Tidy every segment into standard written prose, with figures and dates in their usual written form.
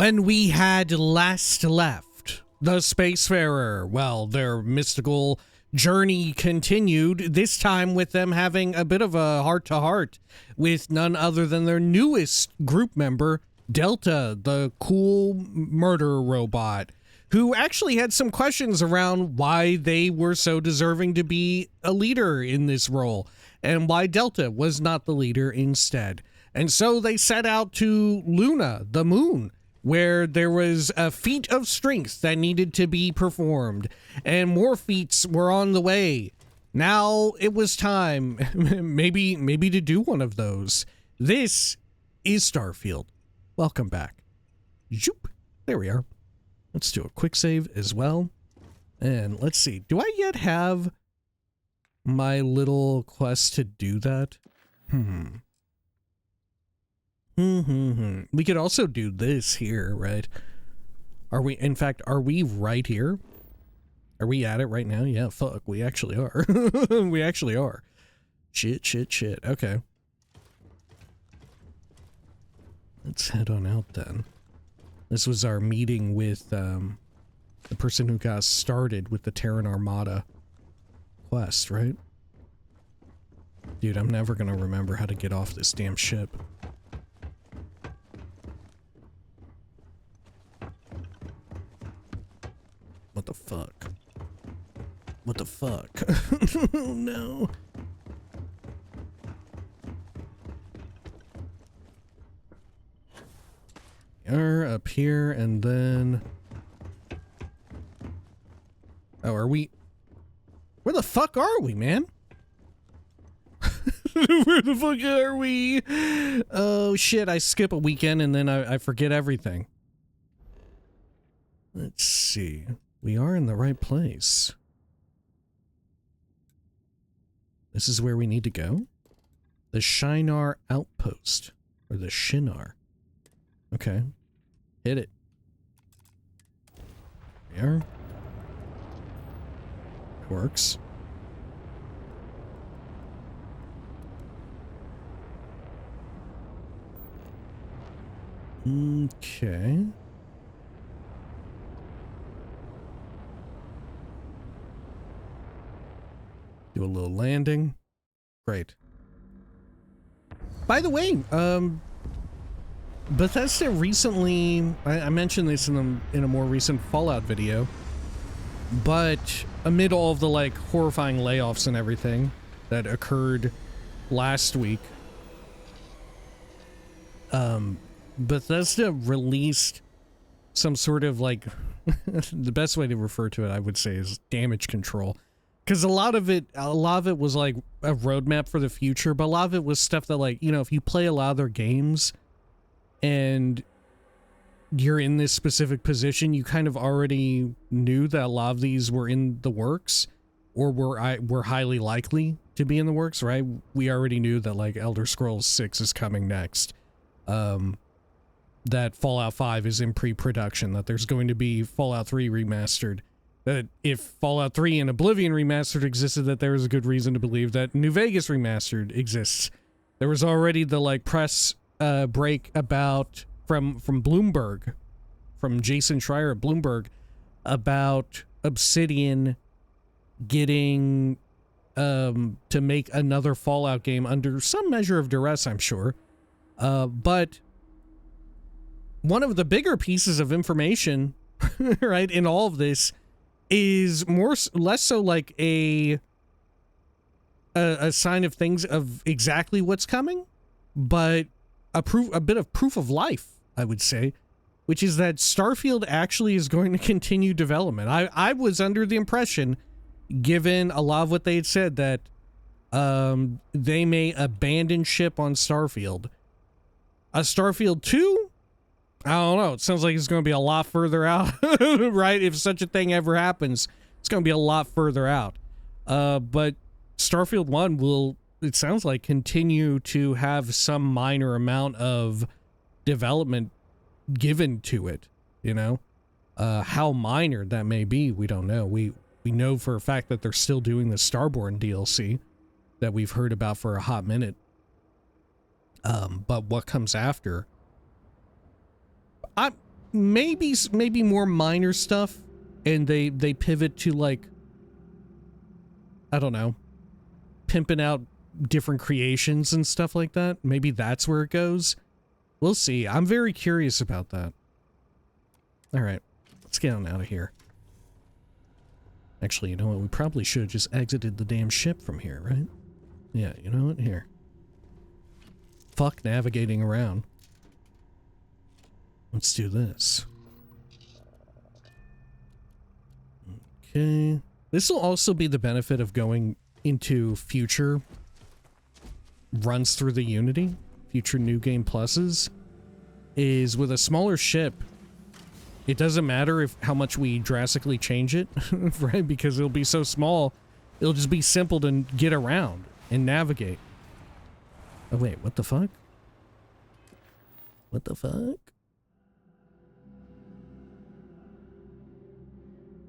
When we had last left the Spacefarer, well, their mystical journey continued, this time with them having a bit of a heart-to-heart with none other than their newest group member, Delta, the cool murder robot, who actually had some questions around why they were so deserving to be a leader in this role, and why Delta was not the leader instead. And so they set out to Luna, the moon, where there was a feat of strength that needed to be performed, and more feats were on the way. Now it was time, maybe to do one of those. This is Starfield. Welcome back. Zoop. There we are. Let's do a quick save as well. And let's see. Do I yet have my little quest to do that? We could also do this here, right? Are we, in fact, are we right here? Are we at it right now? Yeah, fuck, we actually are. We actually are. Shit. Okay. Let's head on out then. This was our meeting with the person who got started with the Terran Armada quest, right? Dude, I'm never gonna remember how to get off this damn ship. What the fuck? What the fuck? Oh no. Are up here and then... Oh, are we... Where the fuck are we, man? Where the fuck are we? Oh shit, I skip a weekend and then I forget everything. Let's see. We are in the right place. This is where we need to go? The Shinar Outpost. Or the Shinar. Okay. Hit it. There. Works. Okay. Do a little landing. Great. By the way, Bethesda recently, I mentioned this in a more recent Fallout video, but amid all of the like horrifying layoffs and everything that occurred last week, Bethesda released some sort of like, the best way to refer to it, I would say, is damage control. Because a lot of it was like a roadmap for the future, but a lot of it was stuff that, like, you know, if you play a lot of their games and you're in this specific position, you kind of already knew that a lot of these were in the works, or were highly likely to be in the works, right? We already knew that, like, Elder Scrolls 6 is coming next. That Fallout 5 is in pre-production, that there's going to be Fallout 3 remastered. That if Fallout 3 and Oblivion Remastered existed, that there was a good reason to believe that New Vegas Remastered exists. There was already the, like, press break about from Bloomberg, from Jason Schreier at Bloomberg, about Obsidian getting to make another Fallout game under some measure of duress, I'm sure. But one of the bigger pieces of information, right, in all of this is less so like a sign of things, of exactly what's coming, but a bit of proof of life, I would say, which is that Starfield actually is going to continue development. I was under the impression, given a lot of what they had said, that they may abandon ship on Starfield. A Starfield 2? I don't know. It sounds like it's going to be a lot further out, right? If such a thing ever happens, it's going to be a lot further out. But Starfield 1 will, it sounds like, continue to have some minor amount of development given to it, you know? How minor that may be, we don't know. We know for a fact that they're still doing the Starborn DLC that we've heard about for a hot minute. But what comes after... maybe more minor stuff, and they pivot to, like, I don't know, pimping out different creations and stuff like that. Maybe that's where it goes. We'll see. I'm very curious about that. All right, let's get on out of here. Actually, you know what? We probably should have just exited the damn ship from here, right? Yeah, you know what? Here. Fuck navigating around. Let's do this. Okay. This will also be the benefit of going into future runs through the Unity, future New Game Pluses, is with a smaller ship, it doesn't matter how much we drastically change it, right? Because it'll be so small, it'll just be simple to get around and navigate. Oh wait, what the fuck? What the fuck?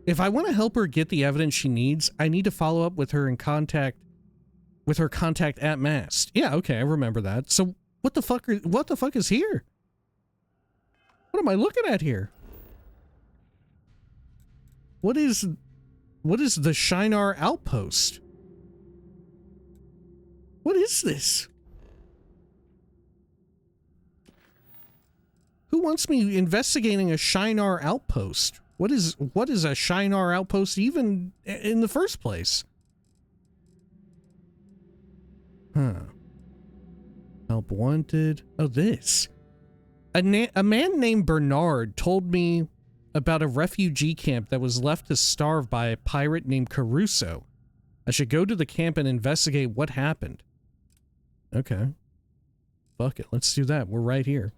If I want to help her get the evidence she needs, I need to follow up with her in contact with her contact at Mast. Yeah, okay, I remember that. So what the fuck is here? What am I looking at here? What is the Shinar Outpost? What is this? Who wants me investigating a Shinar Outpost? What is a Shinar Outpost even in the first place? Huh. Help wanted. Oh, this. A man named Bernard told me about a refugee camp that was left to starve by a pirate named Caruso. I should go to the camp and investigate what happened. Okay. Fuck it. Let's do that. We're right here.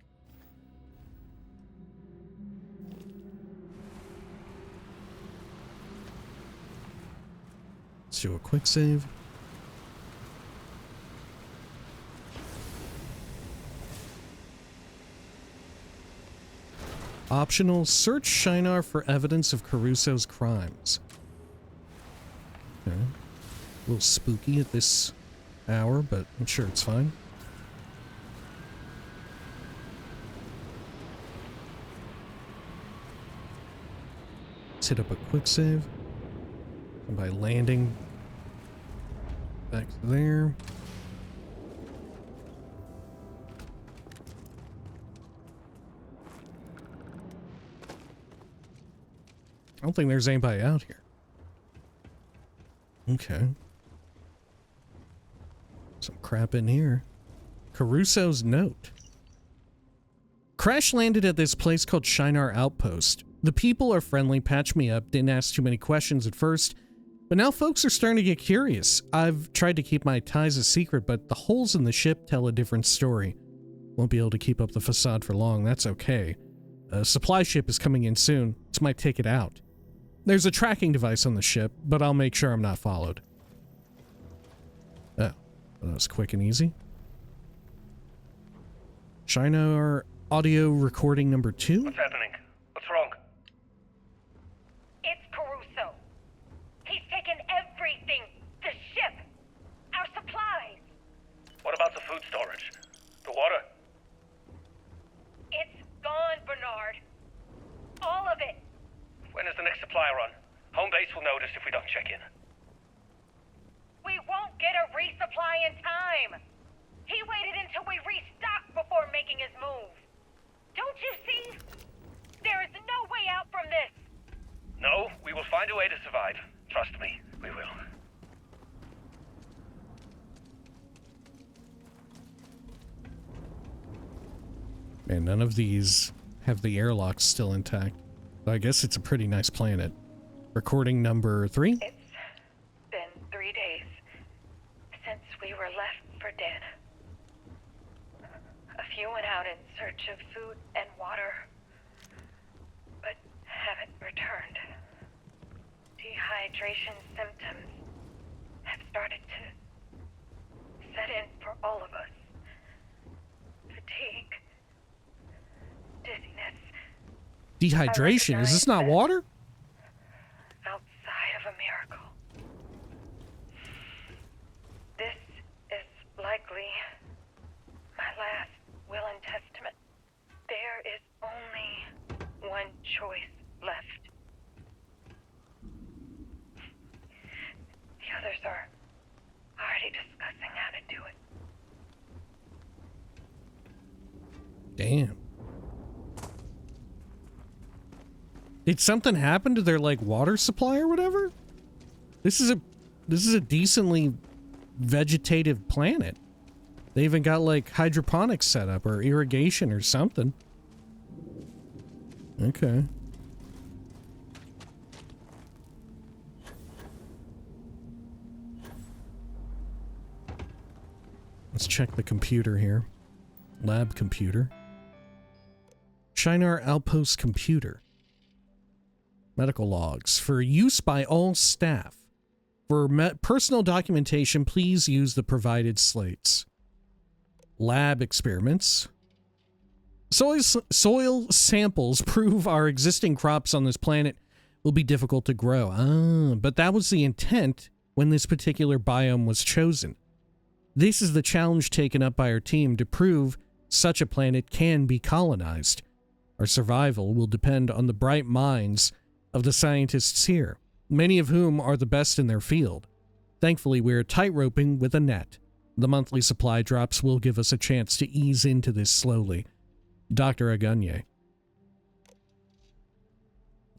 Let's do a quick save. Optional, search Shinar for evidence of Caruso's crimes. Okay. A little spooky at this hour, but I'm sure it's fine. Let's hit up a quick save. And by landing back there. I don't think there's anybody out here. Okay. Some crap in here. Caruso's note. Crash landed at this place called Shinar Outpost. The people are friendly, patched me up, didn't ask too many questions at first, but now folks are starting to get curious. I've tried to keep my ties a secret, but the holes in the ship tell a different story. Won't be able to keep up the facade for long, that's okay. A supply ship is coming in soon. It's my ticket out. There's a tracking device on the ship, but I'll make sure I'm not followed. Oh, that was quick and easy. Shinar audio recording number 2. What's happening? What's wrong? It's Caruso. He's taken everything. The ship. Our supplies. What about the food storage? The water? It's gone, Bernard. All of it. When is the next supply run? Home base will notice if we don't check in. We won't get a resupply in time. He waited until we restocked before making his move. Don't you see? There is no way out from this. No, we will find a way to survive. Trust me, we will. Man, none of these have the airlocks still intact. I guess it's a pretty nice planet. Recording number 3? It's been 3 days since we were left for dead. A few went out in search of food and water, but haven't returned. Dehydration symptoms have started to set in for all of us. Fatigue, dizziness. Dehydration? Is this not water? Outside of a miracle. This is likely my last will and testament. There is only Damn. Did something happen to their, like, water supply or whatever? This is a decently vegetative planet. They even got, like, hydroponics set up or irrigation or something. Okay. Let's check the computer here. Lab computer. Shinar Outpost computer. Medical logs. For use by all staff. For personal documentation, please use the provided slates. Lab experiments. Soil samples prove our existing crops on this planet will be difficult to grow. Ah, but that was the intent when this particular biome was chosen. This is the challenge taken up by our team to prove such a planet can be colonized. Our survival will depend on the bright minds of the scientists here, many of whom are the best in their field. Thankfully, we're tight-roping with a net. The monthly supply drops will give us a chance to ease into this slowly. Dr. Agunye.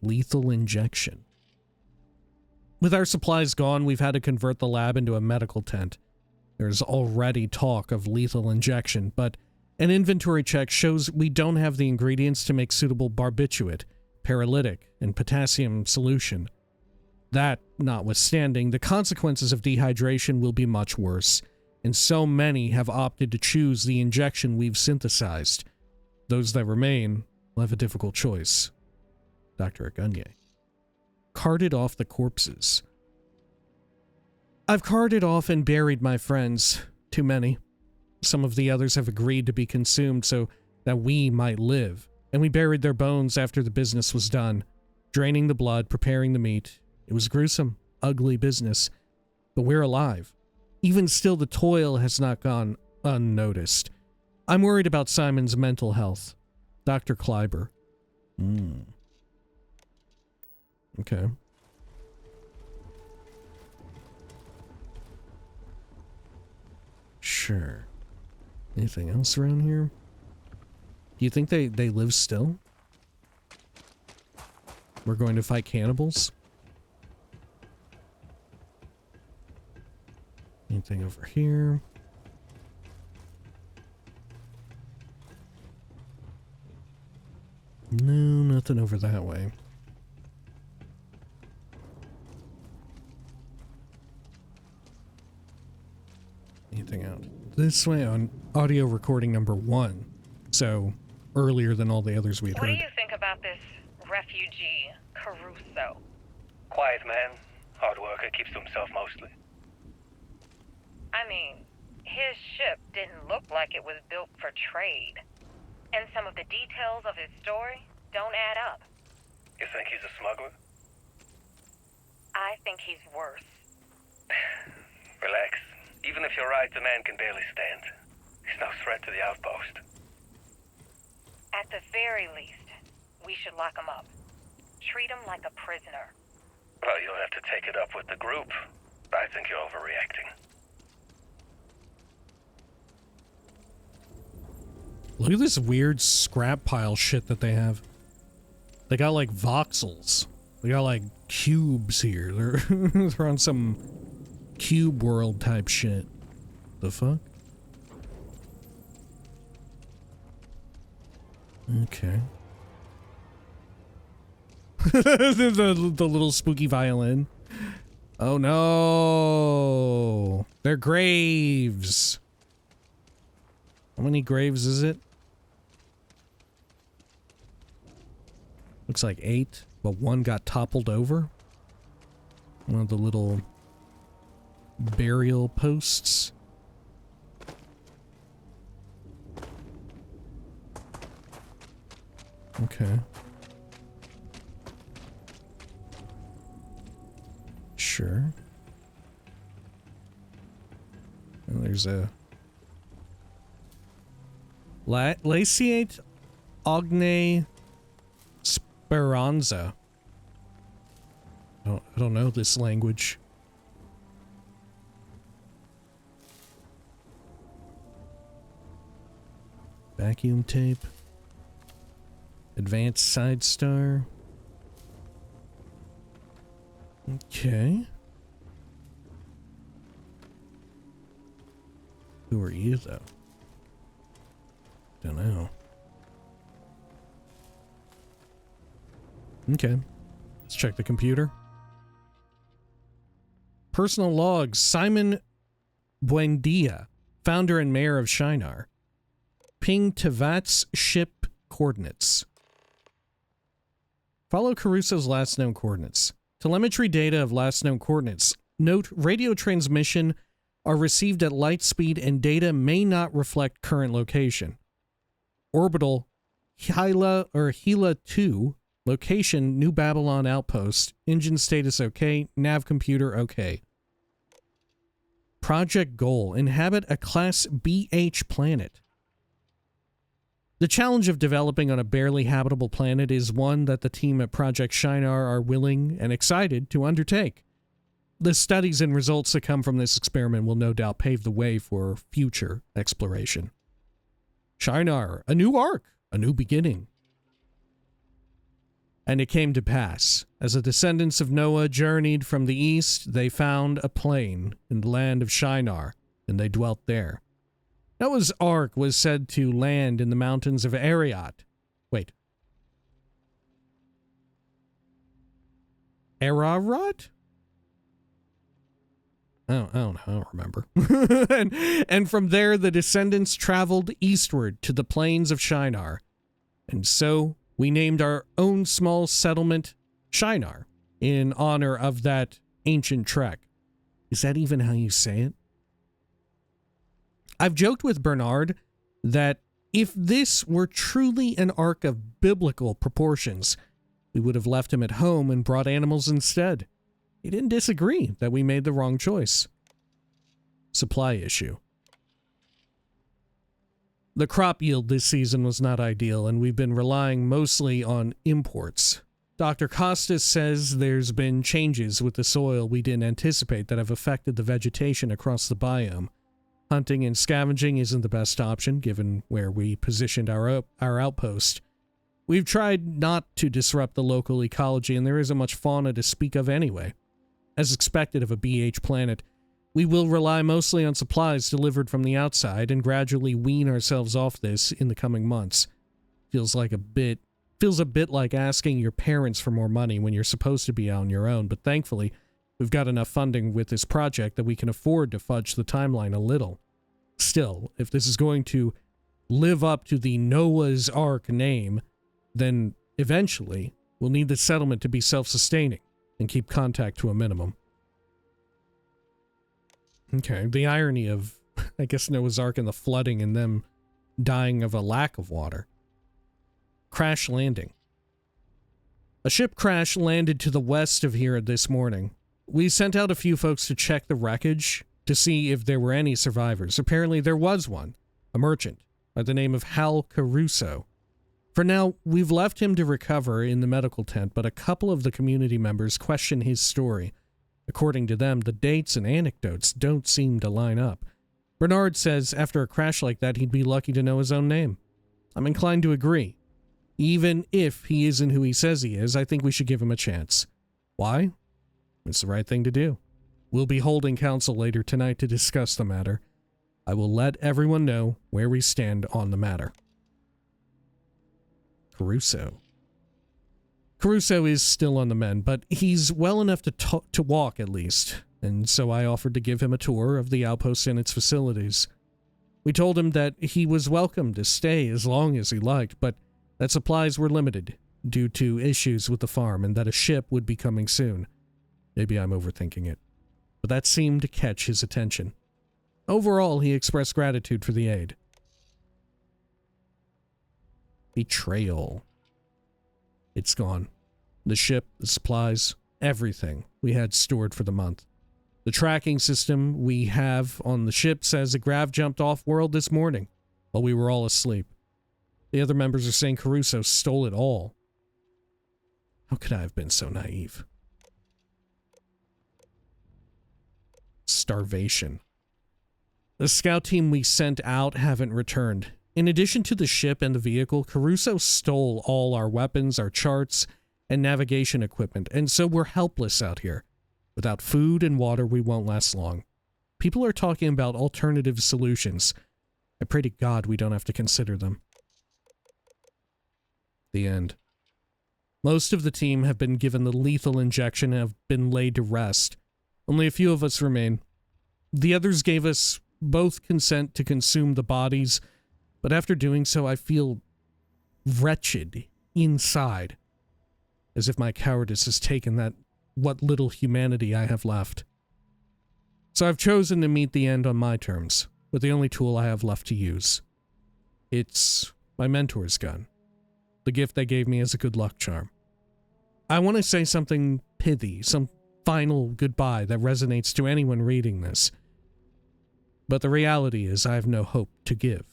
Lethal injection. With our supplies gone, we've had to convert the lab into a medical tent. There's already talk of lethal injection, but an inventory check shows we don't have the ingredients to make suitable barbiturate, paralytic, and potassium solution. That notwithstanding, the consequences of dehydration will be much worse, and so many have opted to choose the injection we've synthesized. Those that remain will have a difficult choice. Dr. Agunye. Carted off the corpses. I've carted off and buried my friends. Too many. Some of the others have agreed to be consumed so that we might live, and we buried their bones after the business was done, draining the blood, preparing the meat. It was gruesome, ugly business, but we're alive. Even still, the toil has not gone unnoticed. I'm worried about Simon's mental health. Dr. Kleiber. Okay. Sure. Anything else around here? Do you think they live still? We're going to fight cannibals? Anything over here? No, nothing over that way. Anything out this way on audio recording number 1. So, earlier than all the others we had heard. What do you think about this refugee, Caruso? Quiet man. Hard worker, keeps to himself mostly. I mean, his ship didn't look like it was built for trade. And some of the details of his story don't add up. You think he's a smuggler? I think he's worse. Relax. Even if you're right, the man can barely stand. He's no threat to the outpost. At the very least, we should lock him up. Treat him like a prisoner. Well, you'll have to take it up with the group. I think you're overreacting. Look at this weird scrap pile shit that they have. They got like voxels. They got like cubes here. They're on some cube world type shit. The fuck? Okay. the little spooky violin. Oh no! They're graves! How many graves is it? Looks like 8, but one got toppled over. One of the little burial posts. Okay. Sure. And there's a Laciate Ogne Speranza. I don't know this language. Vacuum tape. Advanced side star. Okay. Who are you, though? Don't know. Okay. Let's check the computer. Personal logs. Simon Buendia, founder and mayor of Shinar. Ping Tevat's ship coordinates. Follow Caruso's last known coordinates. Telemetry data of last known coordinates. Note, radio transmission are received at light speed and data may not reflect current location. Orbital Hila 2. Location, New Babylon Outpost. Engine status okay. Nav computer okay. Project goal, inhabit a Class BH planet. The challenge of developing on a barely habitable planet is one that the team at Project Shinar are willing and excited to undertake. The studies and results that come from this experiment will no doubt pave the way for future exploration. Shinar, a new arc, a new beginning. And it came to pass. As the descendants of Noah journeyed from the east, they found a plain in the land of Shinar, and they dwelt there. Noah's Ark was said to land in the mountains of Ararat. Wait. Ararat? Oh, I don't remember. and from there, the descendants traveled eastward to the plains of Shinar. And so we named our own small settlement Shinar in honor of that ancient trek. Is that even how you say it? I've joked with Bernard that if this were truly an ark of biblical proportions, we would have left him at home and brought animals instead. He didn't disagree that we made the wrong choice. Supply issue. The crop yield this season was not ideal, and we've been relying mostly on imports. Dr. Costas says there's been changes with the soil we didn't anticipate that have affected the vegetation across the biome. Hunting and scavenging isn't the best option, given where we positioned our outpost. We've tried not to disrupt the local ecology, and there isn't much fauna to speak of anyway. As expected of a BH planet, we will rely mostly on supplies delivered from the outside and gradually wean ourselves off this in the coming months. Feels a bit like asking your parents for more money when you're supposed to be on your own, but thankfully, we've got enough funding with this project that we can afford to fudge the timeline a little. Still, if this is going to live up to the Noah's Ark name, then eventually we'll need the settlement to be self-sustaining and keep contact to a minimum. Okay, the irony of, I guess, Noah's Ark and the flooding and them dying of a lack of water. Crash landing. A ship crash landed to the west of here this morning. We sent out a few folks to check the wreckage to see if there were any survivors. Apparently there was one, a merchant by the name of Hal Caruso. For now, we've left him to recover in the medical tent, but a couple of the community members question his story. According to them, the dates and anecdotes don't seem to line up. Bernard says after a crash like that, he'd be lucky to know his own name. I'm inclined to agree. Even if he isn't who he says he is, I think we should give him a chance. Why? It's the right thing to do. We'll be holding council later tonight to discuss the matter. I will let everyone know where we stand on the matter. Caruso. Caruso is still on the mend, but he's well enough to walk at least, and so I offered to give him a tour of the outpost and its facilities. We told him that he was welcome to stay as long as he liked, but that supplies were limited due to issues with the farm and that a ship would be coming soon. Maybe I'm overthinking it, but that seemed to catch his attention. Overall, he expressed gratitude for the aid. Betrayal. It's gone. The ship, the supplies, everything we had stored for the month. The tracking system we have on the ship says the grav jumped off-world this morning while we were all asleep. The other members are saying Caruso stole it all. How could I have been so naive? Starvation. The scout team we sent out haven't returned. In addition to the ship and the vehicle, Caruso stole all our weapons, our charts, and navigation equipment, and so we're helpless out here. Without food and water, we won't last long. People are talking about alternative solutions. I pray to God we don't have to consider them. The end. Most of the team have been given the lethal injection and have been laid to rest. Only a few of us remain. The others gave us both consent to consume the bodies, but after doing so, I feel wretched inside, as if my cowardice has taken what little humanity I have left. So I've chosen to meet the end on my terms, with the only tool I have left to use. It's my mentor's gun, the gift they gave me as a good luck charm. I want to say something pithy, some final goodbye that resonates to anyone reading this, but the reality is I have no hope to give.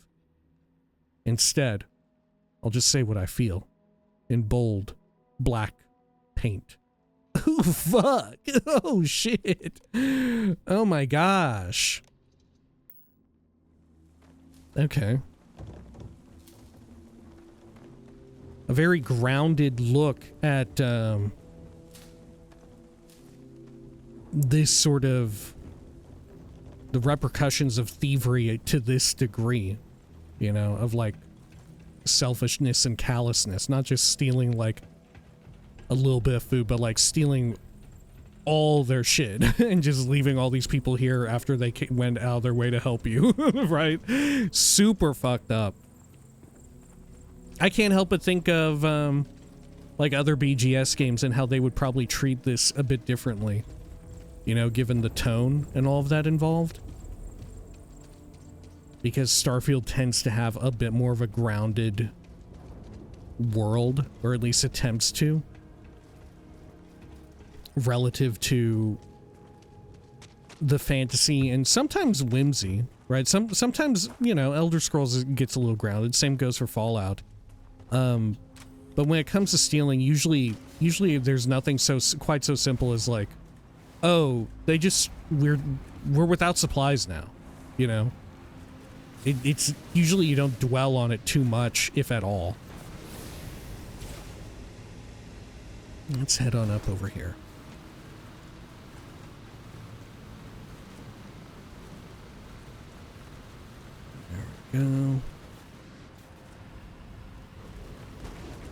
Instead, I'll just say what I feel, in bold, black paint. Oh, fuck! Oh, shit! Oh my gosh. Okay. A very grounded look at, this sort of the repercussions of thievery to this degree, you know, of like selfishness and callousness, not just stealing like a little bit of food, but like stealing all their shit and just leaving all these people here after they went out of their way to help you, right? Super fucked up. I can't help but think of like other BGS games and how they would probably treat this a bit differently, you know, given the tone and all of that involved. Because Starfield tends to have a bit more of a grounded world, or at least attempts to, relative to the fantasy and sometimes whimsy, right? Sometimes, you know, Elder Scrolls gets a little grounded. Same goes for Fallout. But when it comes to stealing, usually there's nothing quite so simple as like, oh, we're without supplies now, you know? It's usually you don't dwell on it too much, if at all. Let's head on up over here. There we go.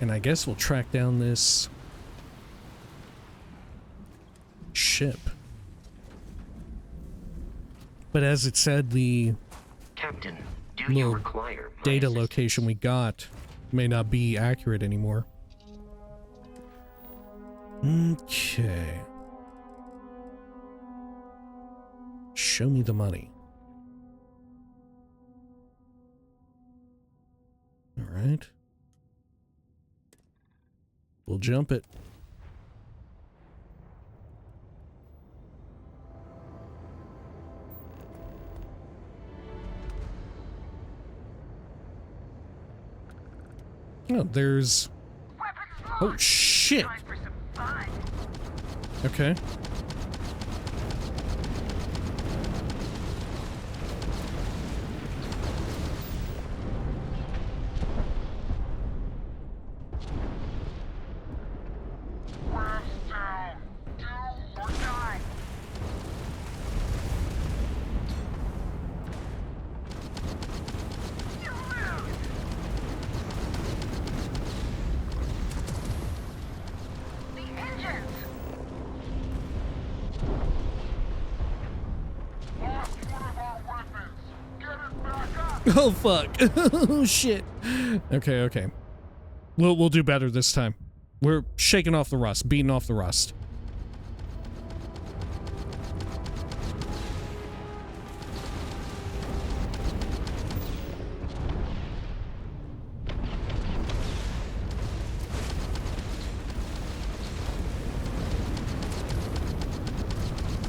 And I guess we'll track down this ship. But as it said, the Captain, do you little require my data assistance? location we got may not be accurate anymore. Okay. Show me the money. All right. We'll jump it. Oh, there's... Oh, shit! Okay. Oh fuck. Oh shit. Okay. We'll do better this time. We're shaking off the rust, beating off the rust.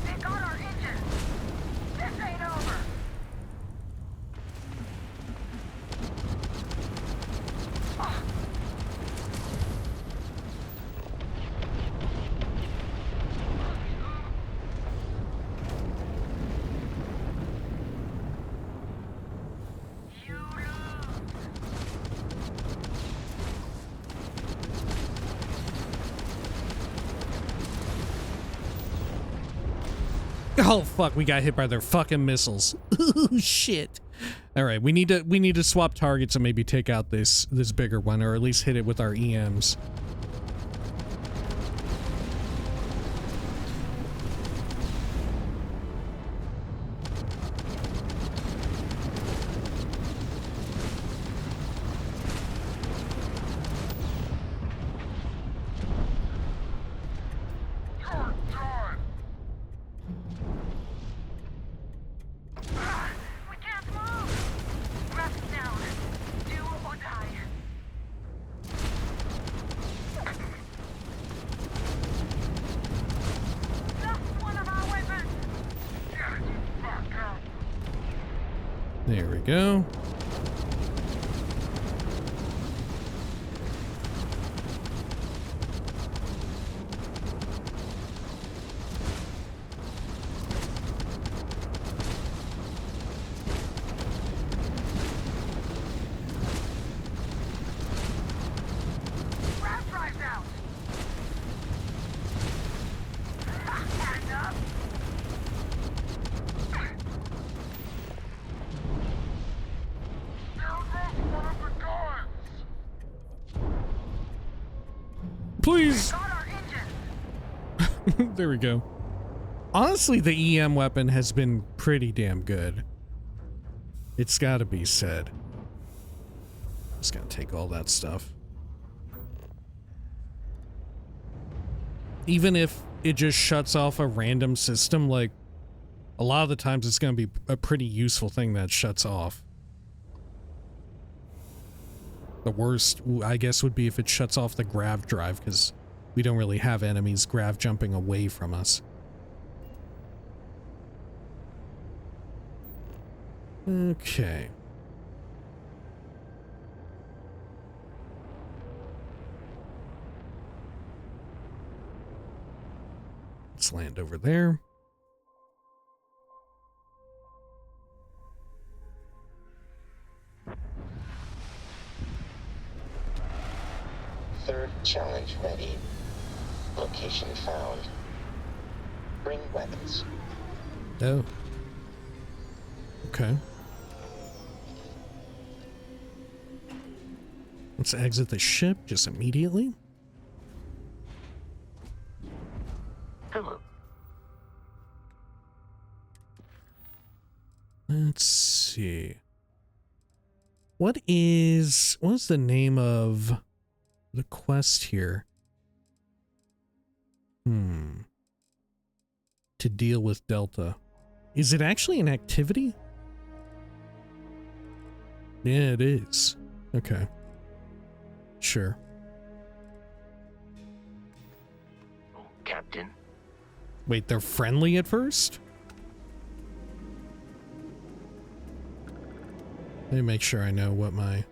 They got our engine. This ain't over. Oh fuck, we got hit by their fucking missiles. Ooh, shit. All right, we need to swap targets and maybe take out this bigger one, or at least hit it with our EMs. There we go. Please. There we go. Honestly, the EM weapon has been pretty damn good. It's gotta be said. Just gotta take all that stuff. Even if it just shuts off a random system, like, a lot of the times it's gonna be a pretty useful thing that shuts off. The worst, I guess, would be if it shuts off the grav drive, because we don't really have enemies grav jumping away from us. Okay. Let's land over there. Third challenge ready. Location found. Bring weapons. Oh. Okay. Let's exit the ship just immediately. Hello. Let's see. What's the name of the quest here? To deal with Delta. Is it actually an activity? Yeah, it is. Okay. Sure. Captain. Wait, they're friendly at first? Let me make sure I know what my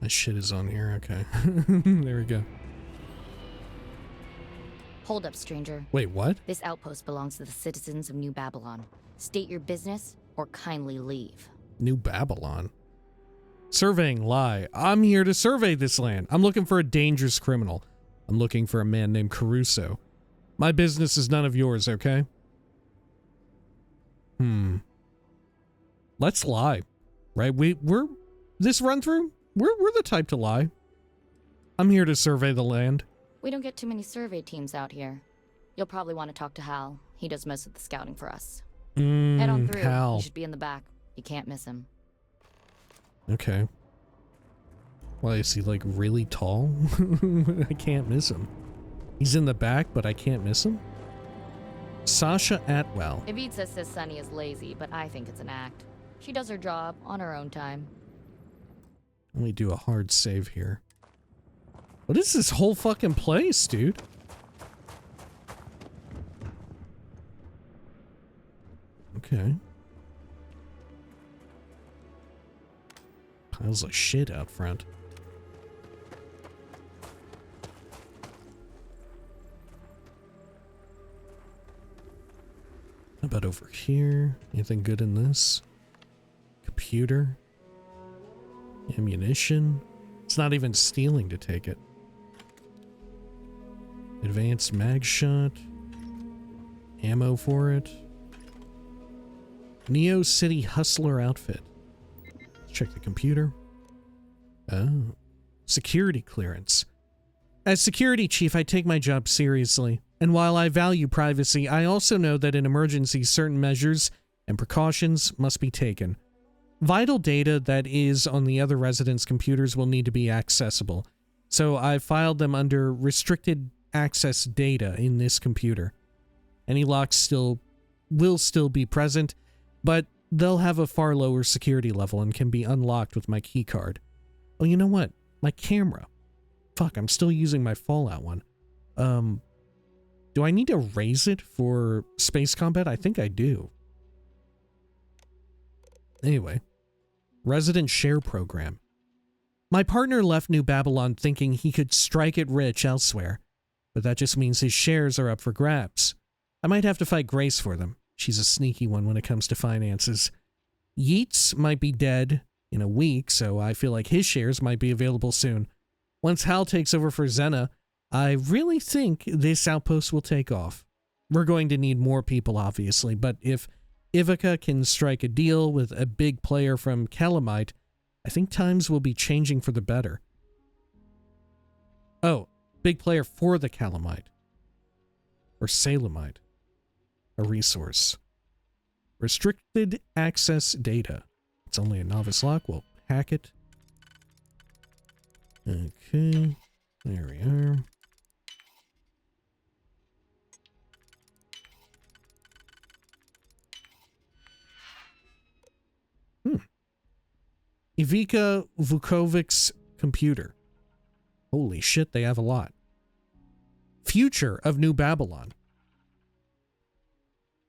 shit is on here. Okay. There we go. Hold up, stranger. Wait, what? This outpost belongs to the citizens of New Babylon. State your business or kindly leave. New Babylon? Surveying lie. I'm here to survey this land. I'm looking for a dangerous criminal. I'm looking for a man named Caruso. My business is none of yours, okay? Let's lie. Right? We're this run through, we're the type to lie. I'm here to survey the land. We don't get too many survey teams out here. You'll probably want to talk to Hal. He does most of the scouting for us. Head on through. Hal. He should be in the back. You can't miss him. Okay. Why, is he like really tall? I can't miss him. He's in the back, but I can't miss him? Sasha Atwell. Ivica says Sunny is lazy, but I think it's an act. She does her job on her own time. Let me do a hard save here. What is this whole fucking place, dude? Okay. Piles of shit out front. How about over here? Anything good in this? Computer? Ammunition? It's not even stealing to take it. Advanced mag shot. ammo for it. Neo City Hustler outfit. Let's check the computer. Oh. Security clearance. As security chief, I take my job seriously. And while I value privacy, I also know that in emergencies, certain measures and precautions must be taken. Vital data that is on the other residents' computers will need to be accessible. So I've filed them under restricted access data in this computer. Any locks will still be present, but they'll have a far lower security level and can be unlocked with my keycard. Oh, you know what? My camera. Fuck, I'm still using my Fallout one. Do I need to raise it for space combat? I think I do. Anyway, resident share program. My partner left New Babylon thinking he could strike it rich elsewhere, but that just means his shares are up for grabs. I might have to fight Grace for them. She's a sneaky one when it comes to finances. Yeats might be dead in a week, so I feel like his shares might be available soon. Once Hal takes over for Xena, I really think this outpost will take off. We're going to need more people, obviously, but if Ivica can strike a deal with a big player from Calamite, I think times will be changing for the better. Oh, big player for the Calamite. Or Salamite. A resource. Restricted access data. It's only a novice lock. We'll hack it. Okay. There we are. Ivica Vukovic's computer. Holy shit, they have a lot. Future of New Babylon.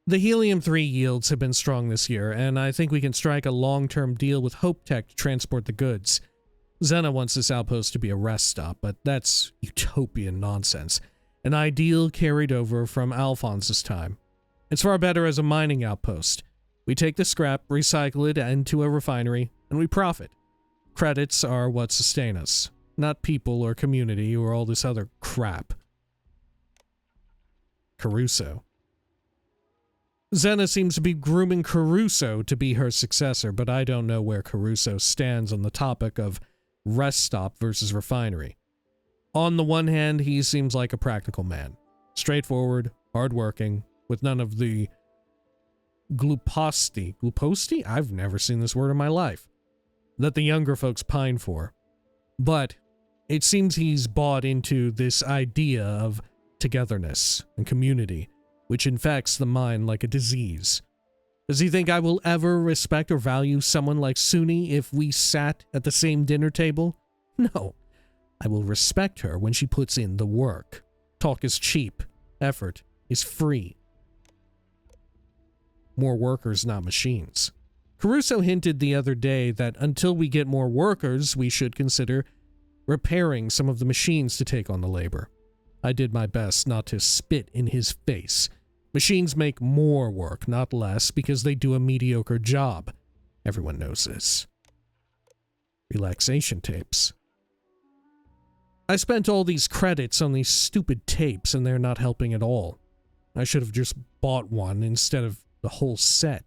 The Helium-3 yields have been strong this year, and I think we can strike a long-term deal with Hope Tech to transport the goods. Xena wants this outpost to be a rest stop, but that's utopian nonsense. An ideal carried over from Alphonse's time. It's far better as a mining outpost. We take the scrap, recycle it into a refinery, and we profit. Credits are what sustain us, not people or community or all this other crap. Caruso. Xena seems to be grooming Caruso to be her successor, but I don't know where Caruso stands on the topic of rest stop versus refinery. On the one hand, he seems like a practical man. Straightforward, hardworking, with none of the gluposti? I've never seen this word in my life. That the younger folks pine for. But it seems he's bought into this idea of togetherness and community, which infects the mind like a disease. Does he think I will ever respect or value someone like Suni if we sat at the same dinner table? No. I will respect her when she puts in the work. Talk is cheap. Effort is free. More workers, not machines. Caruso hinted the other day that until we get more workers, we should consider repairing some of the machines to take on the labor. I did my best not to spit in his face. Machines make more work, not less, because they do a mediocre job. Everyone knows this. Relaxation tapes. I spent all these credits on these stupid tapes and they're not helping at all. I should have just bought one instead of the whole set.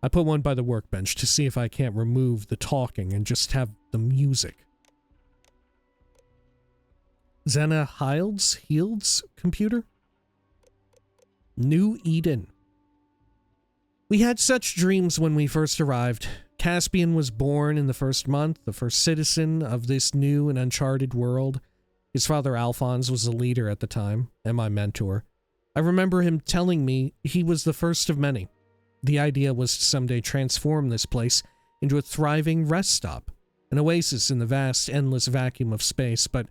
I put one by the workbench to see if I can't remove the talking and just have the music. Xena Hield's computer? New Eden. We had such dreams when we first arrived. Caspian was born in the first month, the first citizen of this new and uncharted world. His father Alphonse was the leader at the time, and my mentor. I remember him telling me he was the first of many. The idea was to someday transform this place into a thriving rest stop, an oasis in the vast, endless vacuum of space, but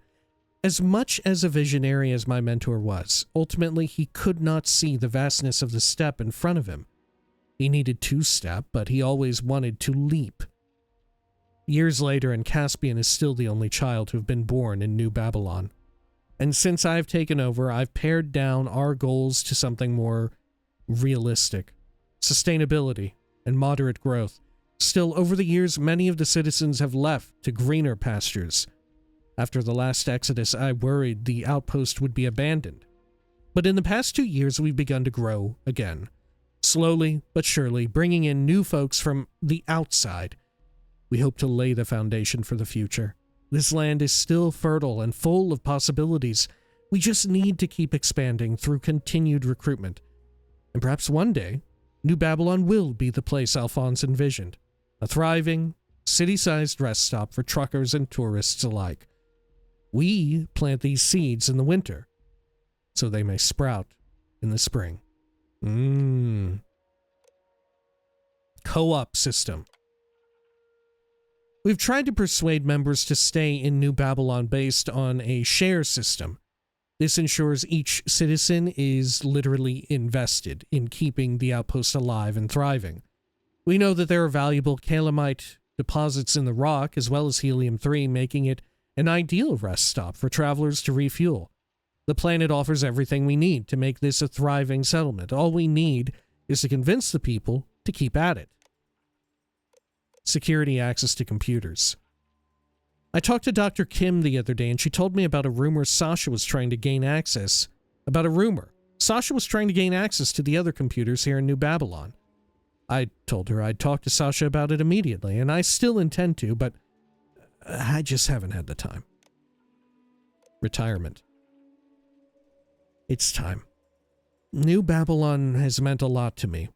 as much as a visionary as my mentor was, ultimately he could not see the vastness of the step in front of him. He needed to step, but he always wanted to leap. Years later, and Caspian is still the only child to have been born in New Babylon. And since I've taken over, I've pared down our goals to something more realistic. Sustainability and moderate growth. Still, over the years, many of the citizens have left to greener pastures. After the last exodus, I worried the outpost would be abandoned. But in the past 2 years, we've begun to grow again. Slowly but surely, bringing in new folks from the outside. We hope to lay the foundation for the future. This land is still fertile and full of possibilities. We just need to keep expanding through continued recruitment. And perhaps one day, New Babylon will be the place Alphonse envisioned. A thriving, city-sized rest stop for truckers and tourists alike. We plant these seeds in the winter, so they may sprout in the spring. Co-op system. We've tried to persuade members to stay in New Babylon based on a share system. This ensures each citizen is literally invested in keeping the outpost alive and thriving. We know that there are valuable calamite deposits in the rock as well as helium-3, making it an ideal rest stop for travelers to refuel. The planet offers everything we need to make this a thriving settlement. All we need is to convince the people to keep at it. Security access to computers. I talked to Dr. Kim the other day, and she told me about a rumor Sasha was trying to gain access. Sasha was trying to gain access to the other computers here in New Babylon. I told her I'd talk to Sasha about it immediately, and I still intend to, but I just haven't had the time. Retirement. It's time. New Babylon has meant a lot to me,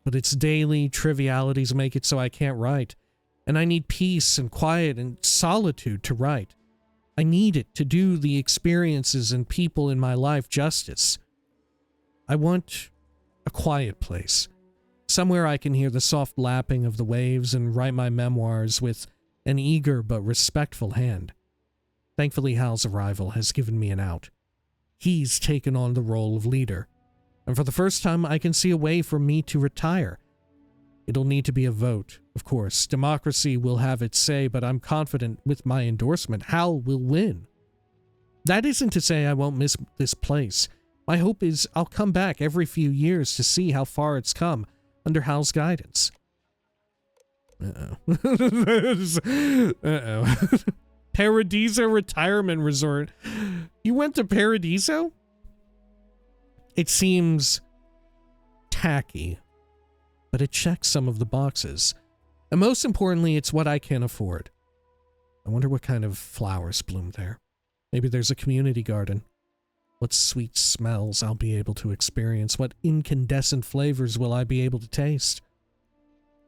but its daily trivialities make it so I can't write, and I need peace and quiet and solitude to write. I need it to do the experiences and people in my life justice. I want a quiet place, somewhere I can hear the soft lapping of the waves and write my memoirs with an eager but respectful hand. Thankfully, Hal's arrival has given me an out. He's taken on the role of leader, and for the first time I can see a way for me to retire. It'll need to be a vote, of course. Democracy will have its say, but I'm confident with my endorsement, Hal will win. That isn't to say I won't miss this place. My hope is I'll come back every few years to see how far it's come under Hal's guidance. Paradiso Retirement Resort. You went to Paradiso? It seems tacky, but it checks some of the boxes. And most importantly, it's what I can afford. I wonder what kind of flowers bloom there. Maybe there's a community garden. What sweet smells I'll be able to experience. What incandescent flavors will I be able to taste?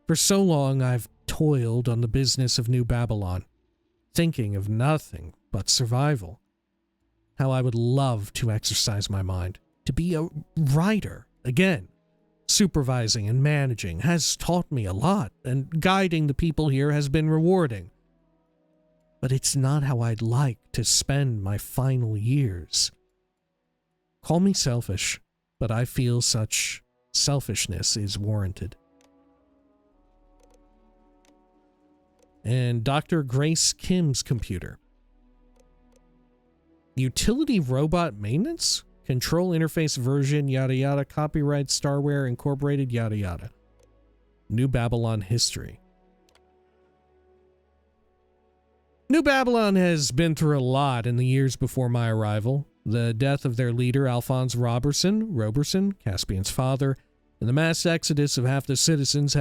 For so long, I've toiled on the business of New Babylon, thinking of nothing but survival. How I would love to exercise my mind, to be a writer again. Supervising and managing has taught me a lot, and guiding the people here has been rewarding. But it's not how I'd like to spend my final years. Call me selfish, but I feel such selfishness is warranted. And Dr. Grace Kim's computer. Utility robot maintenance? Control interface version, yada yada, copyright Starware Incorporated, yada yada. New Babylon history. New Babylon has been through a lot in the years before my arrival. The death of their leader, Alphonse Roberson, Caspian's father, and the mass exodus of half the citizens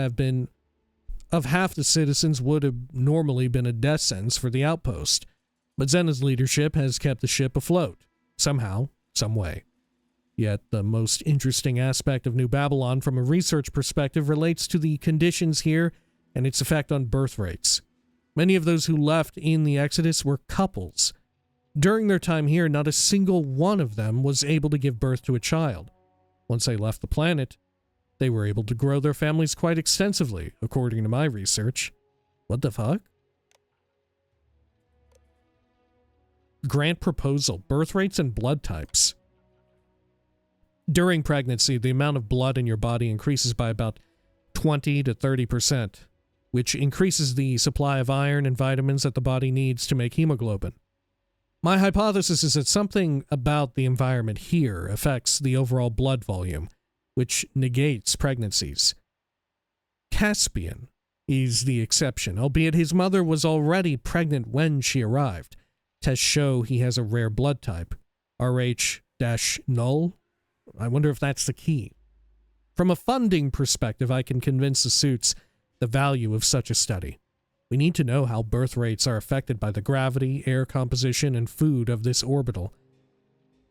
would have normally been a death sentence for the outpost. But Zena's leadership has kept the ship afloat, somehow, some way. Yet the most interesting aspect of New Babylon from a research perspective relates to the conditions here and its effect on birth rates. Many of those who left in the Exodus were couples. During their time here, not a single one of them was able to give birth to a child. Once they left the planet, they were able to grow their families quite extensively, according to my research. What the fuck? Grant proposal, birth rates and blood types. During pregnancy, the amount of blood in your body increases by about 20 to 30%, which increases the supply of iron and vitamins that the body needs to make hemoglobin. My hypothesis is that something about the environment here affects the overall blood volume, which negates pregnancies. Caspian is the exception, albeit his mother was already pregnant when she arrived. Tests show he has a rare blood type, Rh RH-null. I wonder if that's the key. From a funding perspective, I can convince the suits the value of such a study. We need to know how birth rates are affected by the gravity, air composition, and food of this orbital.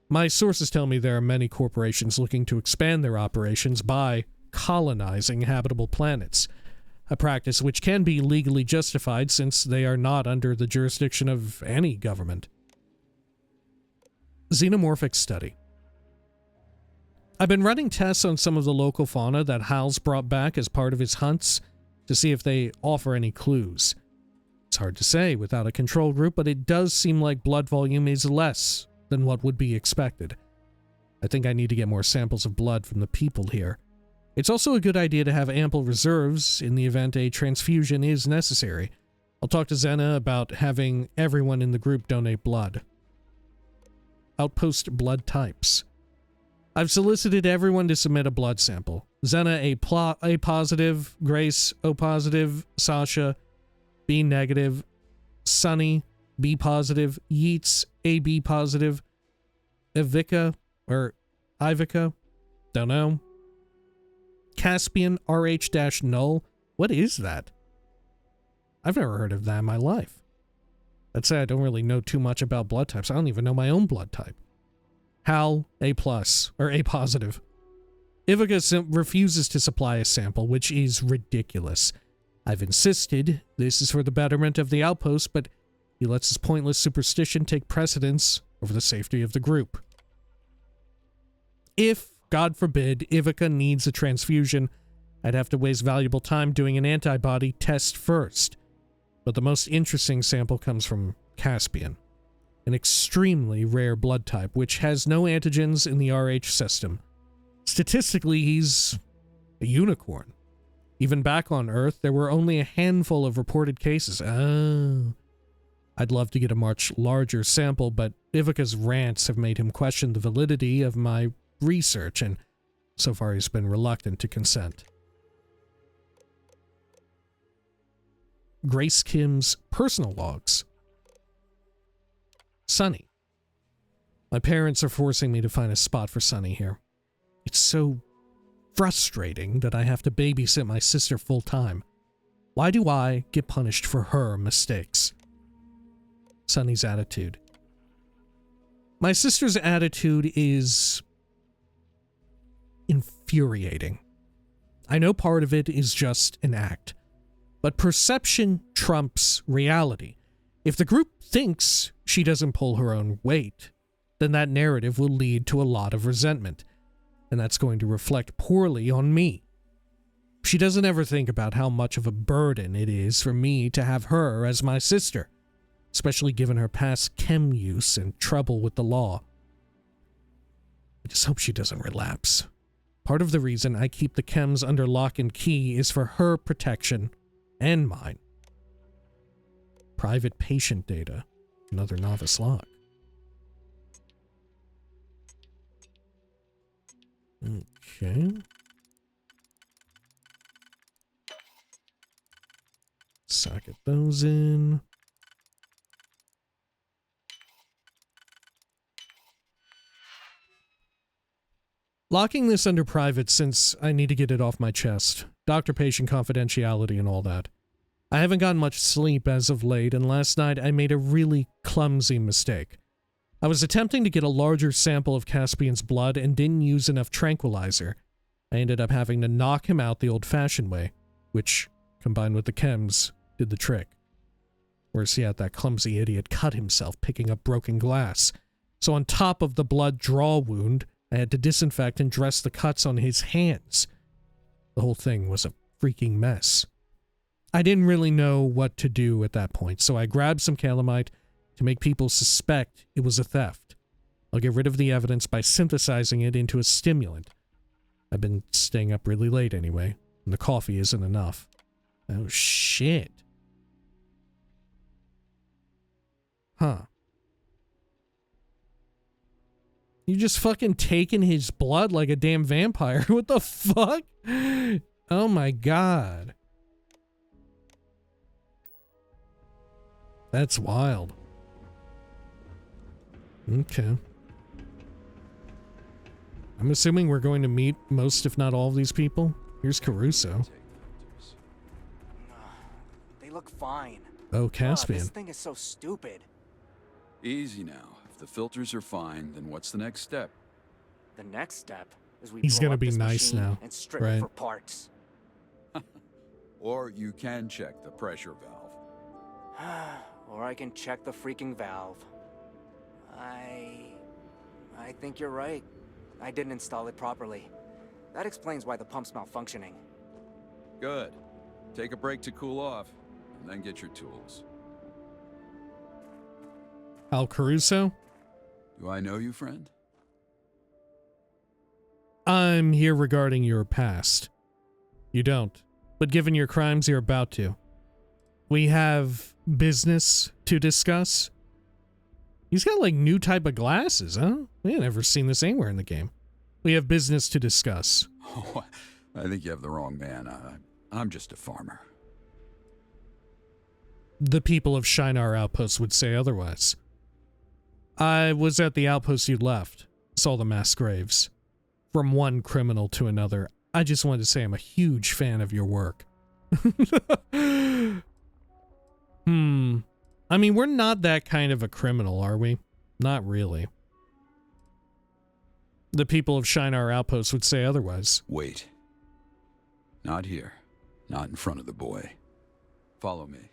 My sources tell me there are many corporations looking to expand their operations by colonizing habitable planets, a practice which can be legally justified since they are not under the jurisdiction of any government. Xenomorphic study. I've been running tests on some of the local fauna that Hal's brought back as part of his hunts to see if they offer any clues. It's hard to say without a control group, but it does seem like blood volume is less than what would be expected. I think I need to get more samples of blood from the people here. It's also a good idea to have ample reserves in the event a transfusion is necessary. I'll talk to Xena about having everyone in the group donate blood. Outpost blood types. I've solicited everyone to submit a blood sample. Xena A positive, Grace O positive, Sasha B negative, Sunny B positive, Yeats AB positive, Ivica don't know. Caspian RH-null. What is that? I've never heard of that in my life. I'd say I don't really know too much about blood types. I don't even know my own blood type. Hal A+, or A positive. Ivica refuses to supply a sample, which is ridiculous. I've insisted this is for the betterment of the outpost, but he lets his pointless superstition take precedence over the safety of the group. If, God forbid, Ivica needs a transfusion, I'd have to waste valuable time doing an antibody test first. But the most interesting sample comes from Caspian, an extremely rare blood type which has no antigens in the RH system. Statistically, he's a unicorn. Even back on Earth, there were only a handful of reported cases. Oh. I'd love to get a much larger sample, but Ivica's rants have made him question the validity of my research, and so far he's been reluctant to consent. Grace Kim's personal logs. Sunny. My parents are forcing me to find a spot for Sunny here. It's so frustrating that I have to babysit my sister full time. Why do I get punished for her mistakes? Sunny's attitude. My sister's attitude is infuriating. I know part of it is just an act, but perception trumps reality. If the group thinks she doesn't pull her own weight, then that narrative will lead to a lot of resentment, and that's going to reflect poorly on me. She doesn't ever think about how much of a burden it is for me to have her as my sister, especially given her past chem use and trouble with the law. I just hope she doesn't relapse. Part of the reason I keep the chems under lock and key is for her protection and mine. Private patient data. Another novice log. Okay. Socket those in. Locking this under private since I need to get it off my chest. Doctor-patient confidentiality and all that. I haven't gotten much sleep as of late, and last night I made a really clumsy mistake. I was attempting to get a larger sample of Caspian's blood and didn't use enough tranquilizer. I ended up having to knock him out the old-fashioned way, which, combined with the chems, did the trick. Worse yet, that clumsy idiot cut himself picking up broken glass. So on top of the blood draw wound, I had to disinfect and dress the cuts on his hands. The whole thing was a freaking mess. I didn't really know what to do at that point, so I grabbed some calamite to make people suspect it was a theft. I'll get rid of the evidence by synthesizing it into a stimulant. I've been staying up really late anyway, and the coffee isn't enough. Oh shit. Huh. You just fucking taking his blood like a damn vampire. What the fuck? Oh my god. That's wild. Okay. I'm assuming we're going to meet most, if not all, of these people. Here's Caruso. They look fine. Oh, Caspian. This thing is so stupid. Easy now. If the filters are fine, then what's the next step? The next step is we He's blow gonna up be this nice machine now, and strip right? it for parts. Or you can check the pressure valve. Or I can check the freaking valve. I think you're right. I didn't install it properly. That explains why the pump's malfunctioning. Good. Take a break to cool off, and then get your tools. Hal Caruso? Do I know you, friend? I'm here regarding your past. You don't. But given your crimes, you're about to. We have business to discuss. He's got like new type of glasses, huh? We ain't never seen this anywhere in the game. We have business to discuss. Oh, I think you have the wrong man. I'm just a farmer. The people of Shinar Outpost would say otherwise. I was at the outpost you left. Saw the mass graves. From one criminal to another. I just wanted to say I'm a huge fan of your work. I mean, we're not that kind of a criminal, are we? Not really. The people of Shinar Outpost would say otherwise. Wait. Not here. Not in front of the boy. Follow me.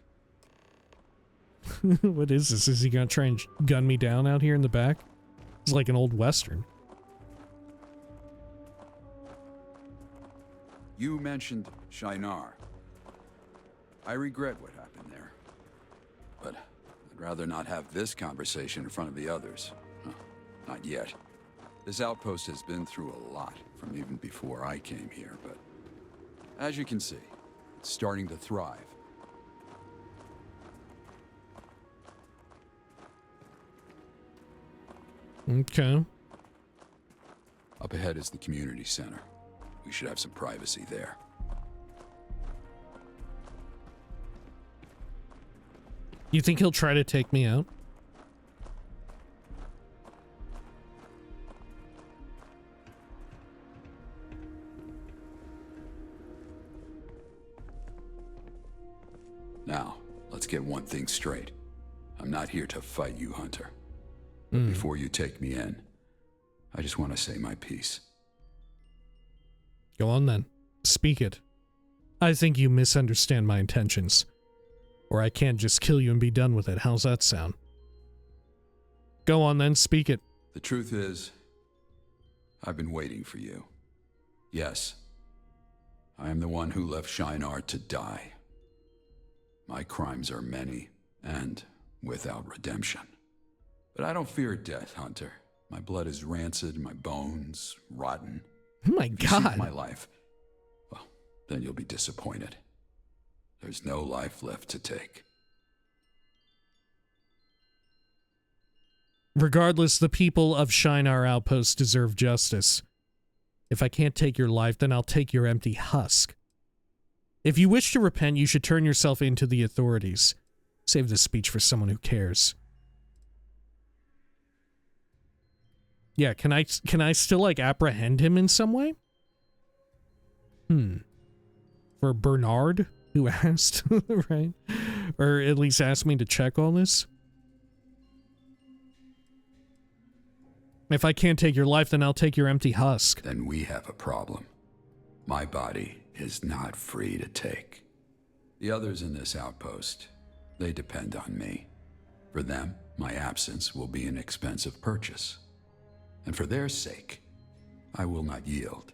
What is this? Is he gonna try and gun me down out here in the back? It's like an old western. You mentioned Shinar. I regret what happened there. But I'd rather not have this conversation in front of the others. Not yet. This outpost has been through a lot from even before I came here, but as you can see, it's starting to thrive. Okay. Up ahead is the community center. We should have some privacy there. You think he'll try to take me out? Now, let's get one thing straight. I'm not here to fight you, Hunter. But before you take me in, I just want to say my piece. Go on then. Speak it. I think you misunderstand my intentions. Or I can't just kill you and be done with it. How's that sound? Go on then, speak it. The truth is, I've been waiting for you. Yes, I am the one who left Shinar to die. My crimes are many, and without redemption. But I don't fear death, Hunter. My blood is rancid, my bones rotten. Oh my If you seek God. my life, well, then you'll be disappointed. There's no life left to take. Regardless, the people of Shinar Outpost deserve justice. If I can't take your life, then I'll take your empty husk. If you wish to repent, you should turn yourself into the authorities. Save this speech for someone who cares. Yeah, can I still, like, apprehend him in some way? For Bernard, who asked, right? Or at least asked me to check all this? If I can't take your life, then I'll take your empty husk. Then we have a problem. My body is not free to take. The others in this outpost, they depend on me. For them, my absence will be an expensive purchase. And for their sake, I will not yield.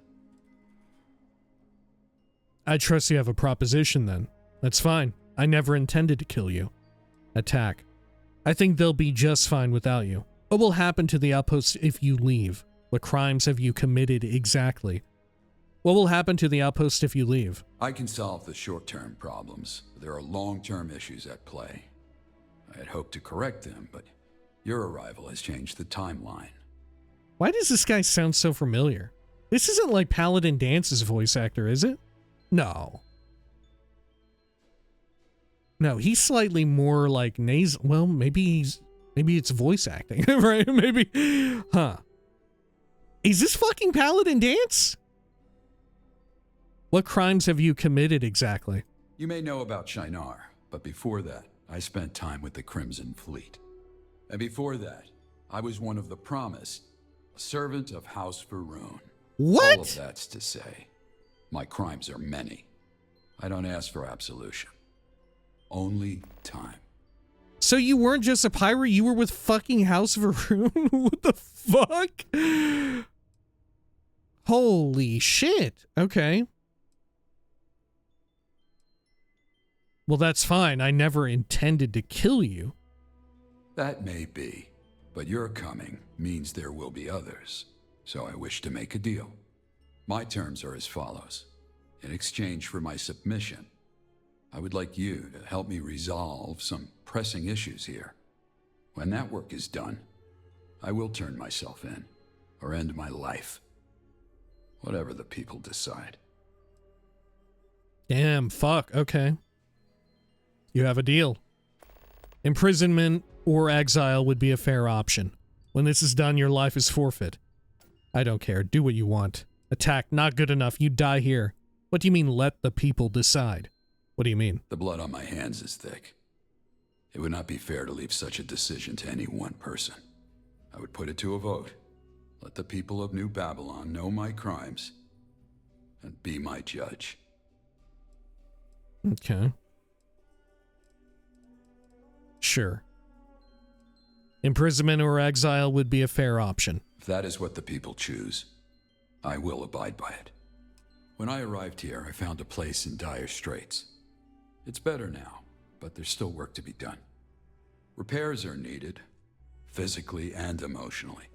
I trust you have a proposition then. That's fine. I never intended to kill you. Attack. I think they'll be just fine without you. What will happen to the outpost if you leave? What crimes have you committed exactly? What will happen to the outpost if you leave? I can solve the short-term problems, but there are long-term issues at play. I had hoped to correct them, but your arrival has changed the timeline. Why does this guy sound so familiar? This isn't like Paladin Dance's voice actor, is it? No. No, he's slightly more like nasal. Well, maybe it's voice acting, right? Maybe. Huh. Is this fucking Paladin Dance? What crimes have you committed exactly? You may know about Shinar, but before that, I spent time with the Crimson Fleet. And before that, I was one of the Promised, a servant of House Varun. What? All of that's to say, my crimes are many. I don't ask for absolution. Only time. So you weren't just a pirate, you were with fucking House Varun? What the fuck? Holy shit. Okay. Well, that's fine. I never intended to kill you. That may be, but your coming means there will be others. So I wish to make a deal. My terms are as follows. In exchange for my submission, I would like you to help me resolve some pressing issues here. When that work is done, I will turn myself in, or end my life. Whatever the people decide. Damn, fuck, okay. You have a deal. Imprisonment or exile would be a fair option. When this is done, your life is forfeit. I don't care, do what you want. Attack, not good enough, you die here. What do you mean, let the people decide? What do you mean? The blood on my hands is thick. It would not be fair to leave such a decision to any one person. I would put it to a vote. Let the people of New Babylon know my crimes and be my judge. Okay. Sure. Imprisonment or exile would be a fair option. If that is what the people choose, I will abide by it. When I arrived here, I found a place in dire straits. It's better now, but there's still work to be done. Repairs are needed, physically and emotionally.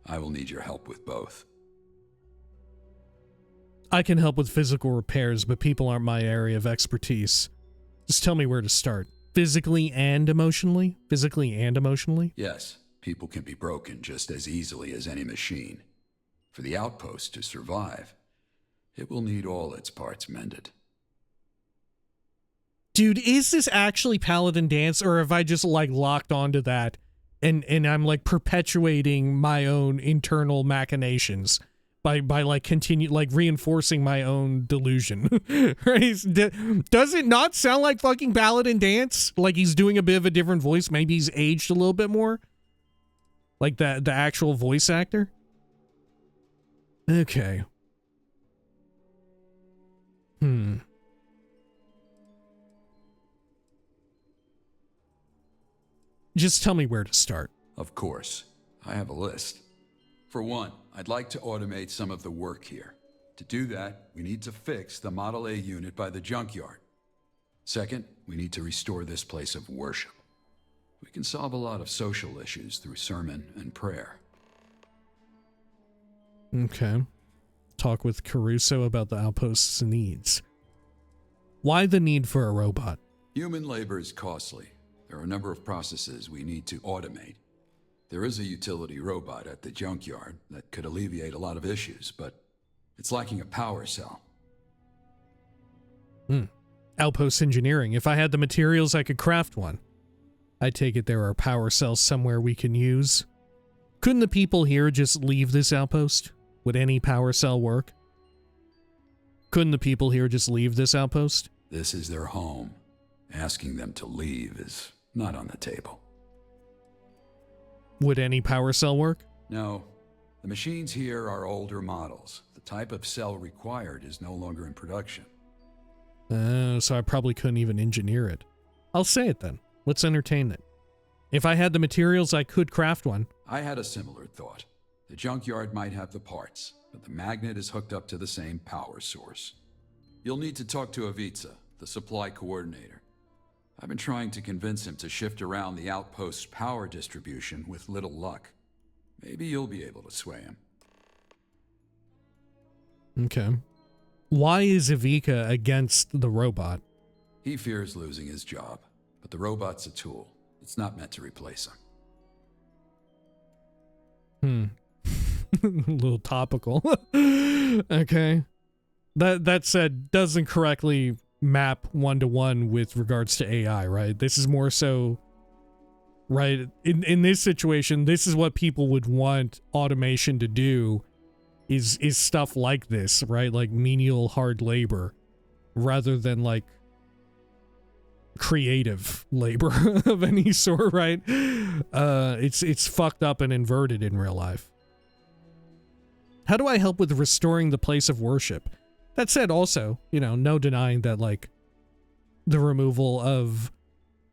I will need your help with both. I can help with physical repairs, but people aren't my area of expertise. Just tell me where to start. Physically and emotionally? Physically and emotionally? Yes, people can be broken just as easily as any machine. For the outpost to survive, it will need all its parts mended. Dude, is this actually Paladin Dance, or have I just, like, locked onto that and I'm, like, perpetuating my own internal machinations by like, reinforcing my own delusion? Right? Does it not sound like fucking Paladin Dance? Like he's doing a bit of a different voice? Maybe he's aged a little bit more? Like the actual voice actor? Okay. Just tell me where to start. Of course. I have a list. For one, I'd like to automate some of the work here. To do that, we need to fix the Model A unit by the junkyard. Second, we need to restore this place of worship. We can solve a lot of social issues through sermon and prayer. Okay. Talk with Caruso about the outpost's needs. Why the need for a robot? Human labor is costly. There are a number of processes we need to automate. There is a utility robot at the junkyard that could alleviate a lot of issues, but it's lacking a power cell. Outpost engineering. If I had the materials, I could craft one. I take it there are power cells somewhere we can use. Couldn't the people here just leave this outpost? Would any power cell work? Couldn't the people here just leave this outpost? This is their home. Asking them to leave is not on the table. Would any power cell work? No. The machines here are older models. The type of cell required is no longer in production. So I probably couldn't even engineer it. I'll say it then. Let's entertain it. If I had the materials, I could craft one. I had a similar thought. The junkyard might have the parts, but the magnet is hooked up to the same power source. You'll need to talk to Ivica, the supply coordinator. I've been trying to convince him to shift around the outpost's power distribution with little luck. Maybe you'll be able to sway him. Okay. Why is Ivica against the robot? He fears losing his job, but the robot's a tool. It's not meant to replace him. A little topical. Okay. That said, doesn't correctly map one-to-one with regards to AI, right? This is more so, right, in this situation, this is what people would want automation to do is stuff like this, right? Like menial hard labor rather than like creative labor of any sort, right? It's fucked up and inverted in real life. How do I help with restoring the place of worship? That said, also, you know, no denying that, like, the removal of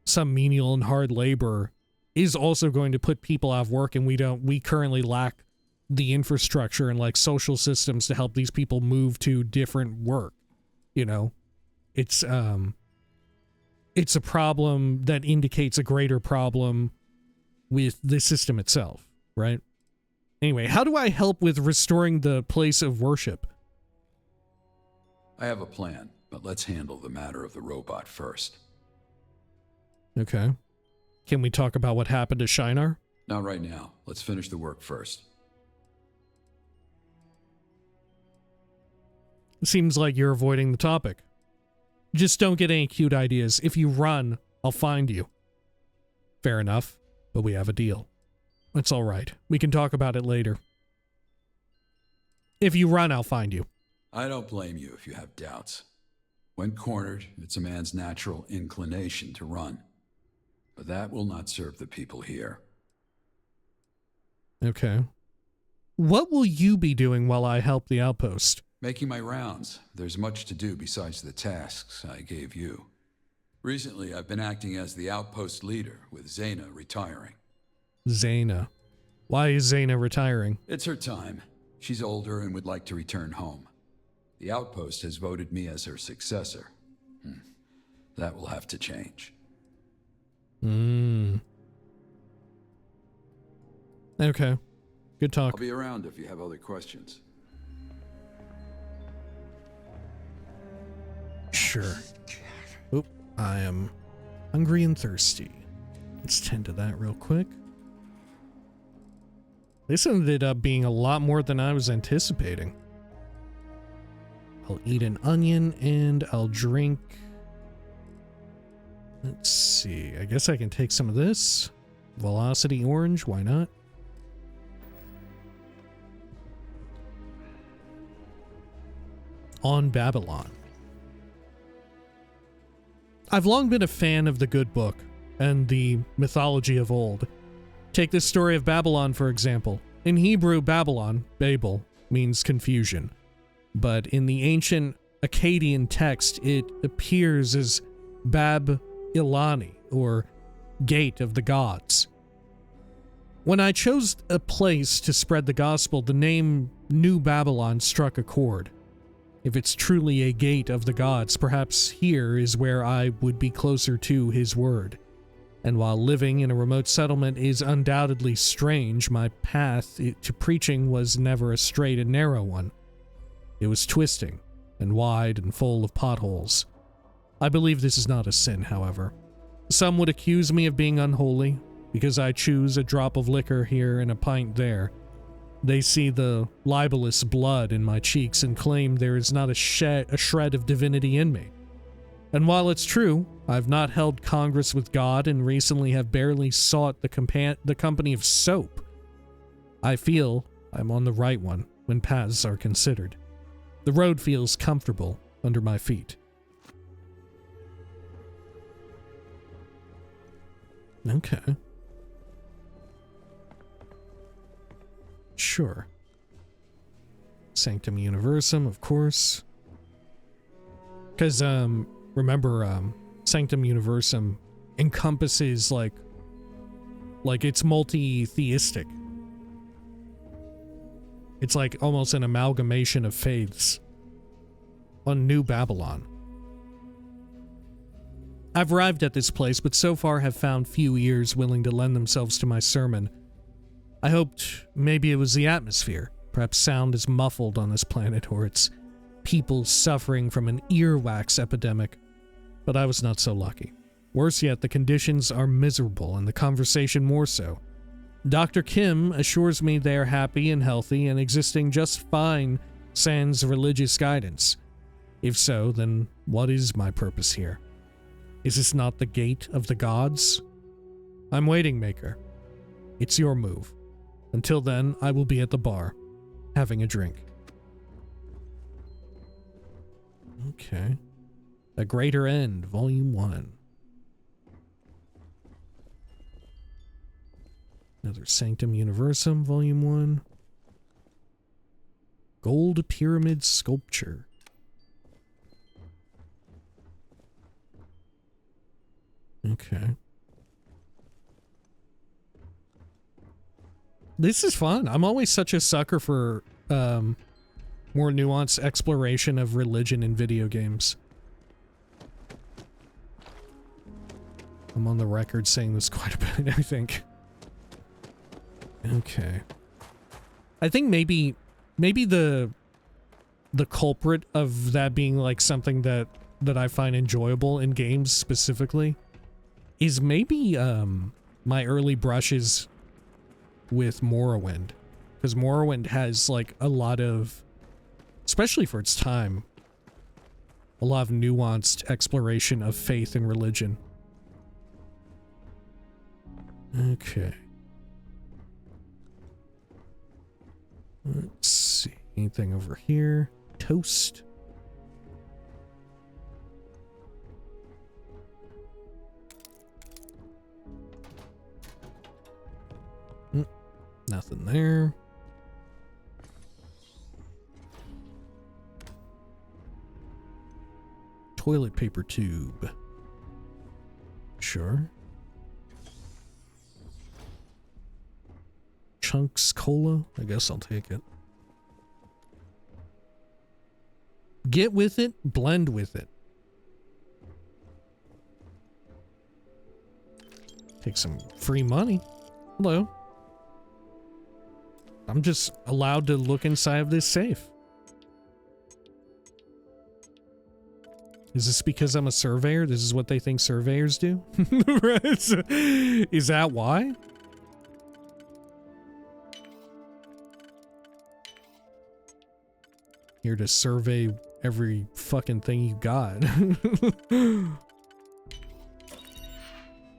some menial and hard labor is also going to put people out of work, and we currently lack the infrastructure and, like, social systems to help these people move to different work, you know? It's a problem that indicates a greater problem with the system itself, right? Anyway, how do I help with restoring the place of worship? I have a plan, but let's handle the matter of the robot first. Okay. Can we talk about what happened to Shinar? Not right now. Let's finish the work first. Seems like you're avoiding the topic. Just don't get any cute ideas. If you run, I'll find you. Fair enough, but we have a deal. It's all right. We can talk about it later. If you run, I'll find you. I don't blame you if you have doubts. When cornered, it's a man's natural inclination to run. But that will not serve the people here. Okay. What will you be doing while I help the outpost? Making my rounds. There's much to do besides the tasks I gave you. Recently, I've been acting as the outpost leader, with Zaina retiring. Zaina. Why is Zaina retiring? It's her time. She's older and would like to return home. The outpost has voted me as her successor. That will have to change. Okay. Good talk. I'll be around if you have other questions. Sure. Oop, I am hungry and thirsty. Let's tend to that real quick. This ended up being a lot more than I was anticipating. I'll eat an onion and I'll drink. Let's see. I guess I can take some of this. Velocity orange, why not? On Babylon. I've long been a fan of the good book and the mythology of old. Take this story of Babylon, for example. In Hebrew, Babylon, Babel, means confusion. But in the ancient Akkadian text, it appears as Bab Ilani, or Gate of the Gods. When I chose a place to spread the gospel, the name New Babylon struck a chord. If it's truly a gate of the gods, perhaps here is where I would be closer to his word. And while living in a remote settlement is undoubtedly strange, my path to preaching was never a straight and narrow one. It was twisting, and wide, and full of potholes. I believe this is not a sin, however. Some would accuse me of being unholy, because I choose a drop of liquor here and a pint there. They see the libelous blood in my cheeks and claim there is not a shred of divinity in me. And while it's true, I've not held Congress with God and recently have barely sought the company of soap, I feel I'm on the right one when paths are considered. The road feels comfortable under my feet. Okay. Sure. Sanctum Universum, of course. Because, remember, Sanctum Universum encompasses, like it's multi-theistic. It's like almost an amalgamation of faiths on New Babylon. I've arrived at this place, but so far have found few ears willing to lend themselves to my sermon. I hoped maybe it was the atmosphere. Perhaps sound is muffled on this planet, or it's people suffering from an earwax epidemic. But I was not so lucky. Worse yet, the conditions are miserable, and the conversation more so. Dr. Kim assures me they are happy and healthy and existing just fine sans religious guidance. If so, then what is my purpose here? Is this not the gate of the gods? I'm waiting, Maker. It's your move. Until then, I will be at the bar, having a drink. Okay. A Greater End, Volume 1. Another Sanctum Universum, Volume 1. Gold Pyramid Sculpture. Okay. This is fun. I'm always such a sucker for more nuanced exploration of religion in video games. I'm on the record saying this quite a bit, I think. Okay. I think maybe the culprit of that being like something that I find enjoyable in games specifically is maybe my early brushes with Morrowind, because Morrowind has like a lot of, especially for its time, a lot of nuanced exploration of faith and religion. Okay. Let's see. Anything over here? Toast. Nothing there. Toilet paper tube. Sure. Chunks cola? I guess I'll take it. Get with it, blend with it. Take some free money. Hello. I'm just allowed to look inside of this safe. Is this because I'm a surveyor? This is what they think surveyors do? Is that why? Here to survey every fucking thing you got.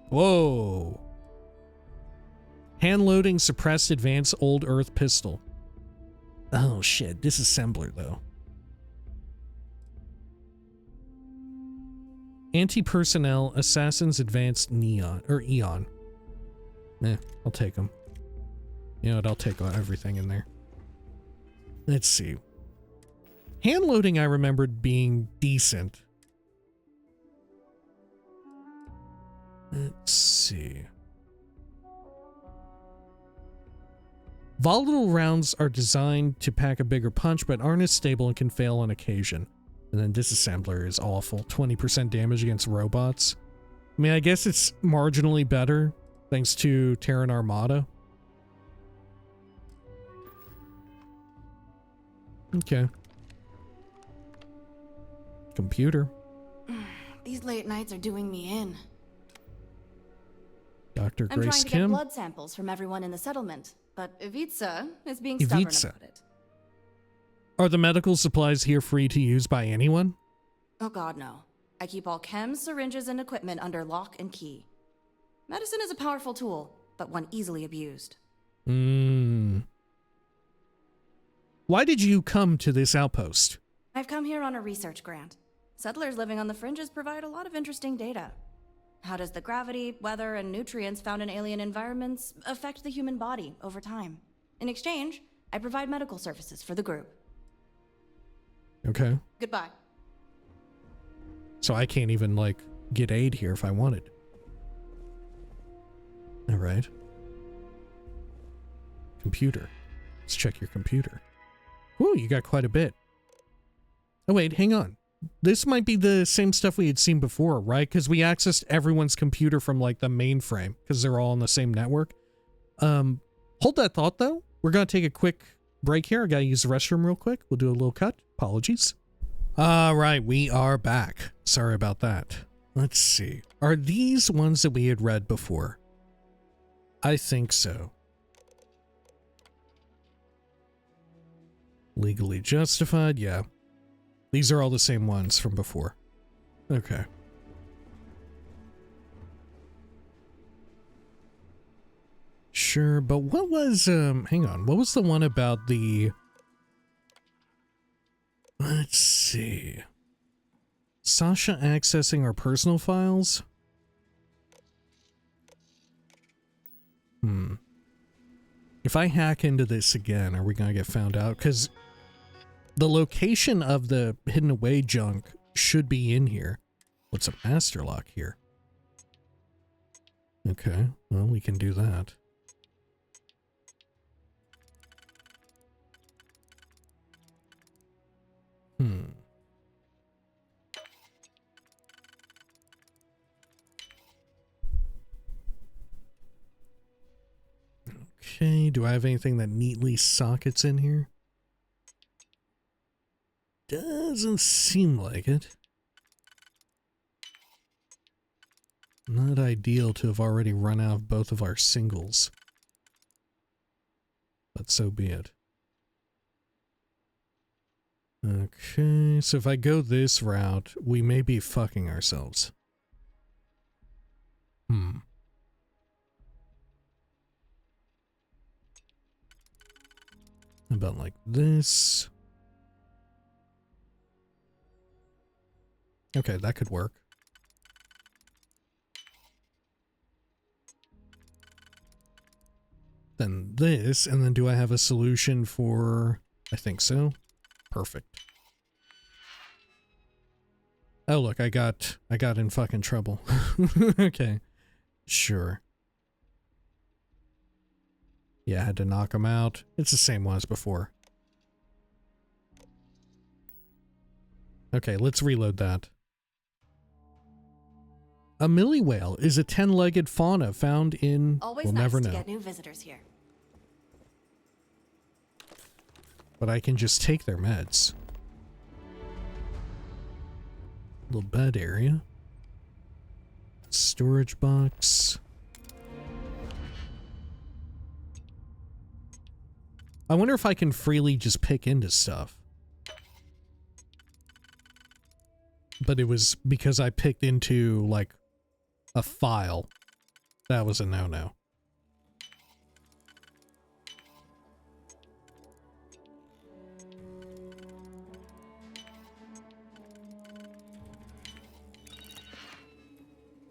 Whoa. Hand-loading suppressed advanced old earth pistol. Oh shit, disassembler though. Anti-personnel assassins advanced neon or eon. I'll take them. You know what, I'll take everything in there. Let's see. Hand-loading I remembered being decent. Let's see. Volatile rounds are designed to pack a bigger punch, but aren't as stable and can fail on occasion. And then disassembler is awful. 20% damage against robots. I mean, I guess it's marginally better, thanks to Terran Armada. Okay. Computer. These late nights are doing me in. Dr. I'm Grace trying to get Kim. blood samples from everyone in the settlement, but Ivica is being stubborn about it. Are the medical supplies here free to use by anyone? Oh god, no. I keep all chems, syringes, and equipment under lock and key. Medicine is a powerful tool, but one easily abused. Why did you come to this outpost? I've come here on a research grant. Settlers living on the fringes provide a lot of interesting data. How does the gravity, weather, and nutrients found in alien environments affect the human body over time? In exchange, I provide medical services for the group. Okay. Goodbye. So I can't even, like, get aid here if I wanted. Alright. Computer. Let's check your computer. Ooh, you got quite a bit. Oh wait, hang on. This might be the same stuff we had seen before, right? Because we accessed everyone's computer from, like, the mainframe, because they're all on the same network. Hold that thought, though. We're going to take a quick break here. I got to use the restroom real quick. We'll do a little cut. Apologies. All right, we are back. Sorry about that. Let's see. Are these ones that we had read before? I think so. Legally justified, yeah. These are all the same ones from before. Okay. Sure, but what was, hang on, what was the one about the... Let's see. Sasha accessing our personal files? If I hack into this again, are we gonna get found out? Because the location of the hidden away junk should be in here. What's a master lock here? Okay, well, we can do that. Okay, do I have anything that neatly sockets in here? Doesn't seem like it. Not ideal to have already run out of both of our singles. But so be it. Okay, so if I go this route, we may be fucking ourselves. How about like this? Okay, that could work. Then this, and then do I have a solution for... I think so. Perfect. Oh look, I got in fucking trouble. Okay. Sure. Yeah, I had to knock him out. It's the same one as before. Okay, let's reload that. A millie whale is a 10-legged fauna found in... Always we'll nice never to know. get new visitors here. But I can just take their meds. Little bed area. Storage box. I wonder if I can freely just pick into stuff. But it was because I picked into, like, a file. That was a no-no.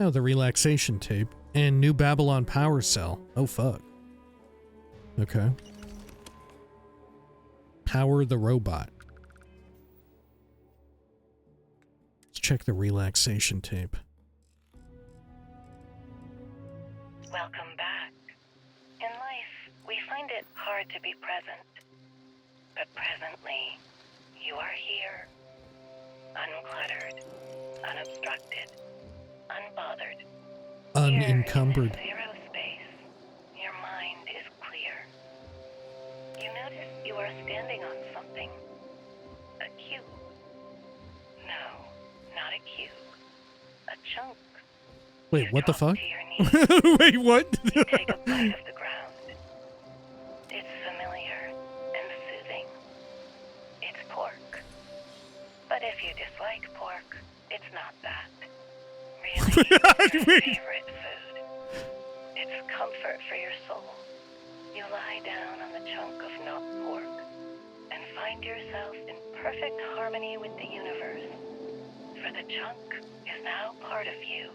Oh, the relaxation tape. And New Babylon power cell. Oh, fuck. Okay. Power the robot. Let's check the relaxation tape. Welcome back. In life, we find it hard to be present. But presently, you are here. Uncluttered, unobstructed, unbothered. Unencumbered. Here in zero space, your mind is clear. You notice you are standing on something. A cube. No, not a cube. A chunk. Wait, You what the drop fuck? to your knees. Wait, what? You take a bite of the ground. It's familiar and soothing. It's pork. But if you dislike pork, it's not that. Really, it's your favorite food. It's comfort for your soul. You lie down on the chunk of not pork and find yourself in perfect harmony with the universe. For the chunk is now part of you,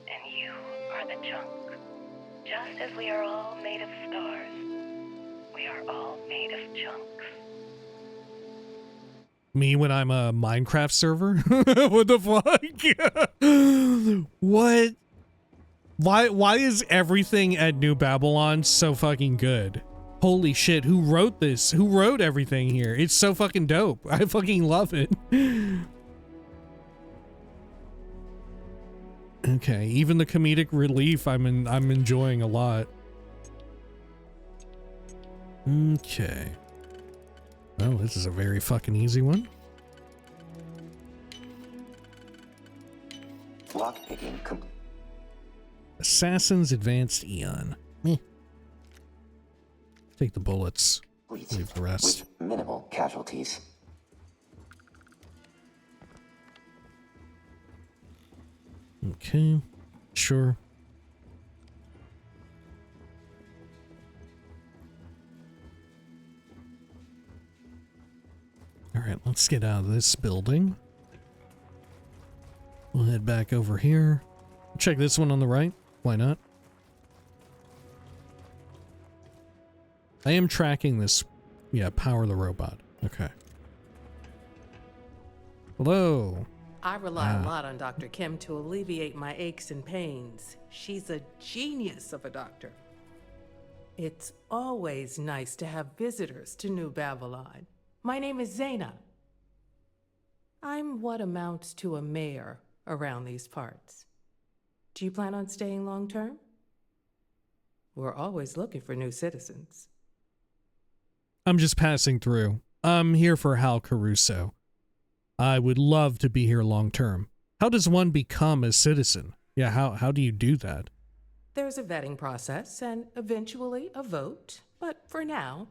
and you are the chunk. Just as we are all made of stars, we are all made of chunks. Me when I'm a Minecraft server? What the fuck? What? Why is everything at New Babylon so fucking good? Holy shit, who wrote this? Who wrote everything here? It's so fucking dope. I fucking love it. Okay, even the comedic relief I'm enjoying a lot. Okay. Well, this is a very fucking easy one. Lockpicking complete. Assassin's Advanced Eon. Meh. Take the bullets. Leave the rest. With minimal casualties. Okay. Sure. Alright, let's get out of this building. We'll head back over here. Check this one on the right. Why not? I am tracking this. Yeah, power the robot. Okay. Hello. I rely a lot on Dr. Kim to alleviate my aches and pains. She's a genius of a doctor. It's always nice to have visitors to New Babylon. My name is Zaina. I'm what amounts to a mayor around these parts. Do you plan on staying long term? We're always looking for new citizens. I'm just passing through. I'm here for Hal Caruso. I would love to be here long term. How does one become a citizen? Yeah, how do you do that? There's a vetting process and eventually a vote, but for now,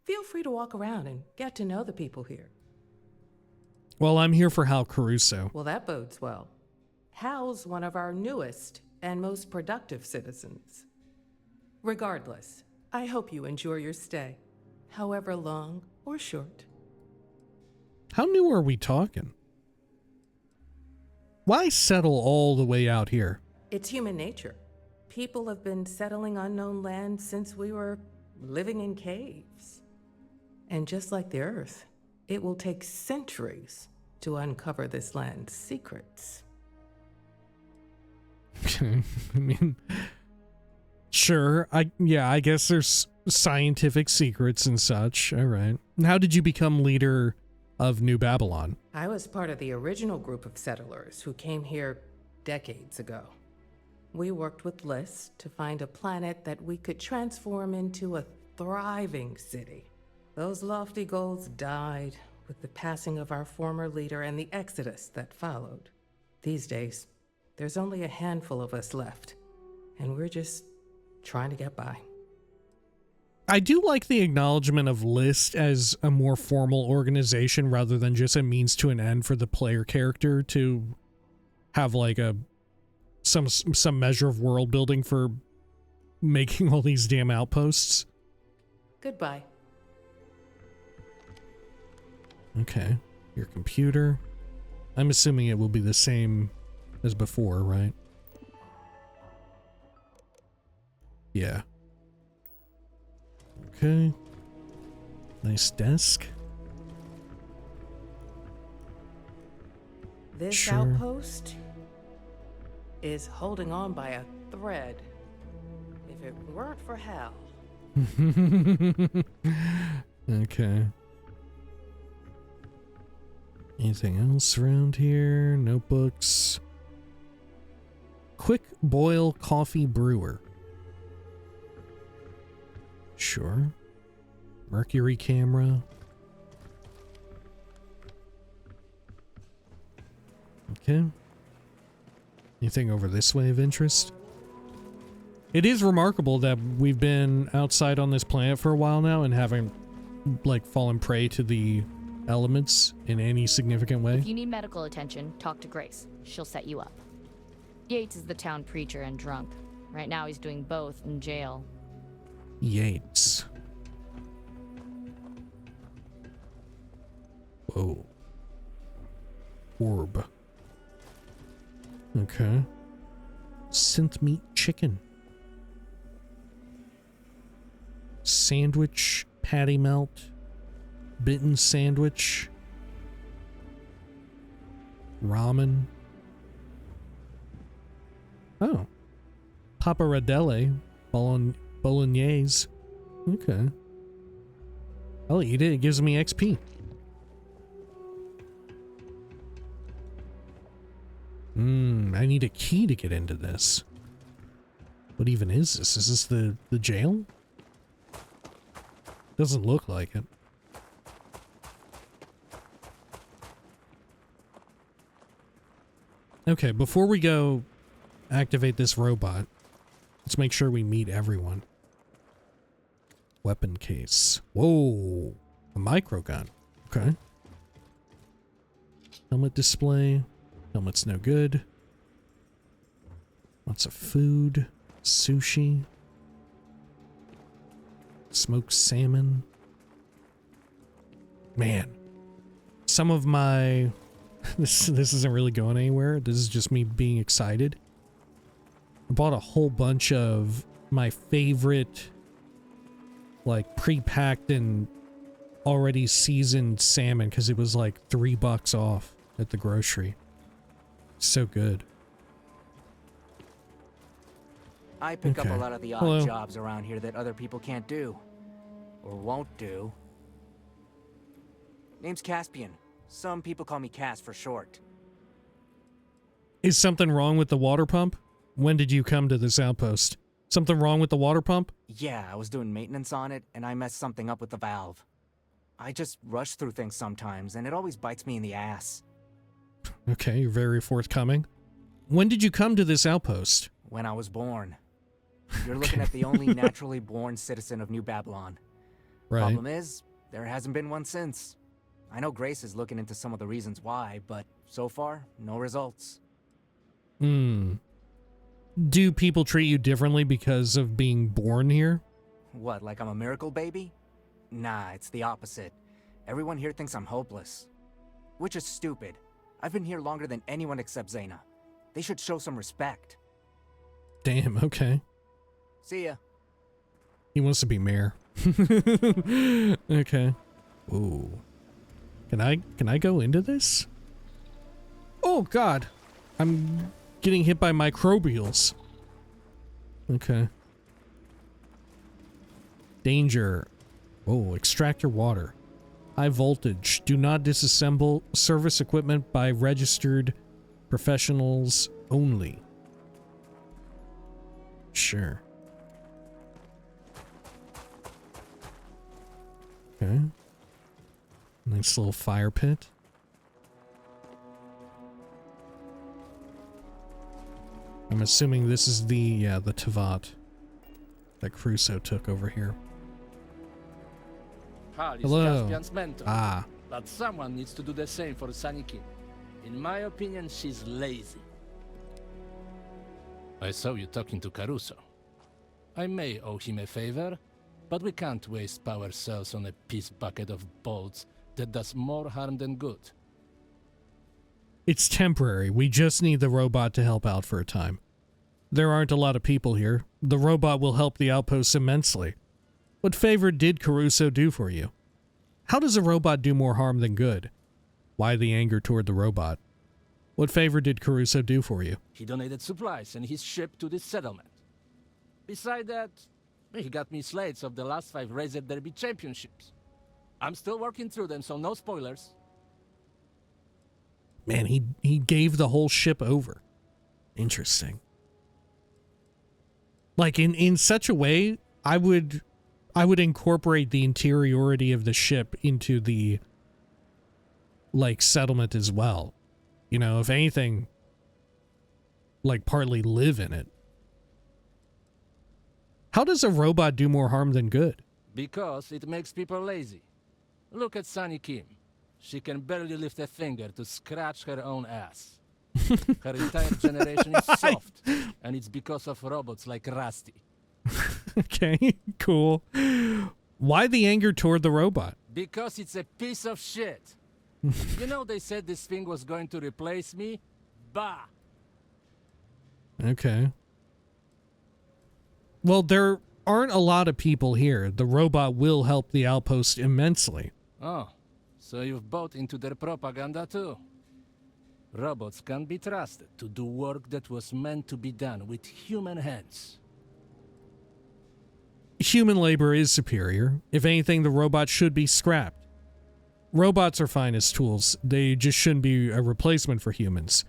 feel free to walk around and get to know the people here. Well, I'm here for Hal Caruso. Well, that bodes well. Hal's one of our newest and most productive citizens. Regardless, I hope you enjoy your stay, however long or short. How new are we talking? Why settle all the way out here? It's human nature. People have been settling unknown lands since we were living in caves. And just like the Earth, it will take centuries to uncover this land's secrets. I mean, sure. I guess there's scientific secrets and such. All right. How did you become leader of New Babylon? I was part of the original group of settlers who came here decades ago. We worked with Liz to find a planet that we could transform into a thriving city. Those lofty goals died with the passing of our former leader and the exodus that followed. These days, there's only a handful of us left, and we're just trying to get by. I do like the acknowledgement of List as a more formal organization rather than just a means to an end for the player character to have like some measure of world building for making all these damn outposts. Goodbye. Okay, your computer. I'm assuming it will be the same as before, right? Yeah. Okay. Nice desk. This Sure. outpost is holding on by a thread. If it weren't for Hal. Okay. Anything else around here? Notebooks. Quick boil coffee brewer. Sure. Mercury camera. Okay. Anything over this way of interest? It is remarkable that we've been outside on this planet for a while now and haven't, like, fallen prey to the elements in any significant way. If you need medical attention, talk to Grace. She'll set you up. Yates is the town preacher and drunk. Right now he's doing both in jail. Yates. Whoa. Orb. Okay. Synth meat chicken. Sandwich, patty melt, bitten sandwich, ramen. Oh. Pappardelle, bolognese. Okay. I'll eat it. It gives me XP. I need a key to get into this. What even is this? Is this the jail? Doesn't look like it. Okay, before we go activate this robot, let's make sure we meet everyone. Weapon case. Whoa, a microgun. Okay. Helmet display. Helmet's no good. Lots of food. Sushi. Smoked salmon. Man, some of my This isn't really going anywhere. This is just me being excited. I bought a whole bunch of my favorite, like, pre-packed and already seasoned salmon because it was like $3 off at the grocery. So good. I pick up Okay. a lot of the odd Hello. jobs around here that other people can't do. Or won't do. Name's Caspian. Some people call me Cass for short. Is something wrong with the water pump? When did you come to this outpost? Something wrong with the water pump? Yeah, I was doing maintenance on it, and I messed something up with the valve. I just rush through things sometimes, and it always bites me in the ass. Okay, you're very forthcoming. When did you come to this outpost? When I was born. You're looking at the only naturally born citizen of New Babylon. Right. Problem is, there hasn't been one since. I know Grace is looking into some of the reasons why, but so far, no results. Do people treat you differently because of being born here? What, like I'm a miracle baby? Nah, it's the opposite. Everyone here thinks I'm hopeless. Which is stupid. I've been here longer than anyone except Zaina. They should show some respect. Damn, okay. See ya. He wants to be mayor. Okay. Ooh. Can I go into this? Oh god. I'm getting hit by microbials. Okay. Danger. Oh, extractor water. High voltage. Do not disassemble service equipment by registered professionals only. Sure. Okay. Nice little fire pit. I'm assuming this is the Tavat that Caruso took over here. Hal is Hello. Caspian's mentor. Ah. But someone needs to do the same for Sunny Kim. In my opinion, she's lazy. I saw you talking to Caruso. I may owe him a favor, but we can't waste power cells on a piece bucket of bolts that does more harm than good. It's temporary. We just need the robot to help out for a time. There aren't a lot of people here. The robot will help the outpost immensely. What favor did Caruso do for you? How does a robot do more harm than good? Why the anger toward the robot? What favor did Caruso do for you? He donated supplies and his ship to this settlement. Besides that, he got me slates of the last 5 Razor Derby championships. I'm still working through them, so no spoilers. Man, he gave the whole ship over. Interesting. Like in such a way, I would incorporate the interiority of the ship into the like settlement as well. You know, if anything, like partly live in it. How does a robot do more harm than good? Because it makes people lazy. Look at Sunny Kim. She can barely lift a finger to scratch her own ass. Her entire generation is soft, and it's because of robots like Rusty. Okay, cool. Why the anger toward the robot? Because it's a piece of shit. You know they said this thing was going to replace me? Bah! Okay. Well, there aren't a lot of people here. The robot will help the outpost immensely. Oh, so you've bought into their propaganda too? Robots can't be trusted to do work that was meant to be done with human hands. Human labor is superior. If anything, the robot should be scrapped. Robots are fine as tools. They just shouldn't be a replacement for humans.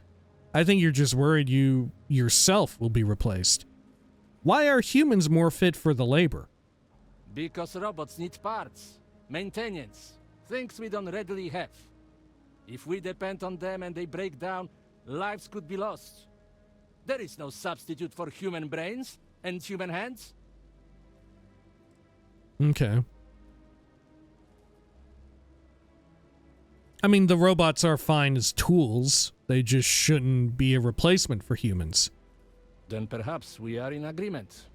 I think you're just worried you yourself will be replaced. Why are humans more fit for the labor? Because robots need parts, maintenance, things we don't readily have. If we depend on them and they break down, lives could be lost. There is no substitute for human brains and human hands. Okay. I mean, the robots are fine as tools. They just shouldn't be a replacement for humans. Then perhaps we are in agreement.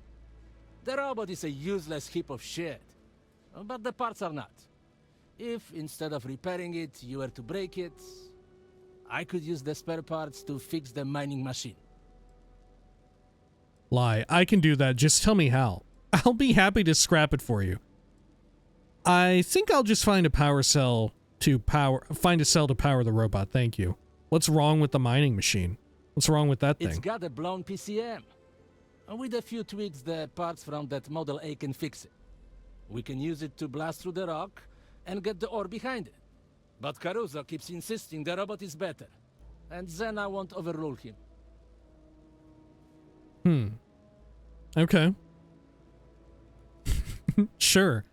The robot is a useless heap of shit. But the parts are not. If, instead of repairing it, you were to break it, I could use the spare parts to fix the mining machine. Lie. I can do that. Just tell me how. I'll be happy to scrap it for you. I think I'll just find a cell to power the robot. Thank you. What's wrong with the mining machine? What's wrong with that thing? It's got a blown PCM. With a few tweaks, the parts from that Model A can fix it. We can use it to blast through the rock and get the ore behind it. But Caruso keeps insisting the robot is better, and then I won't overrule him. Okay. Sure.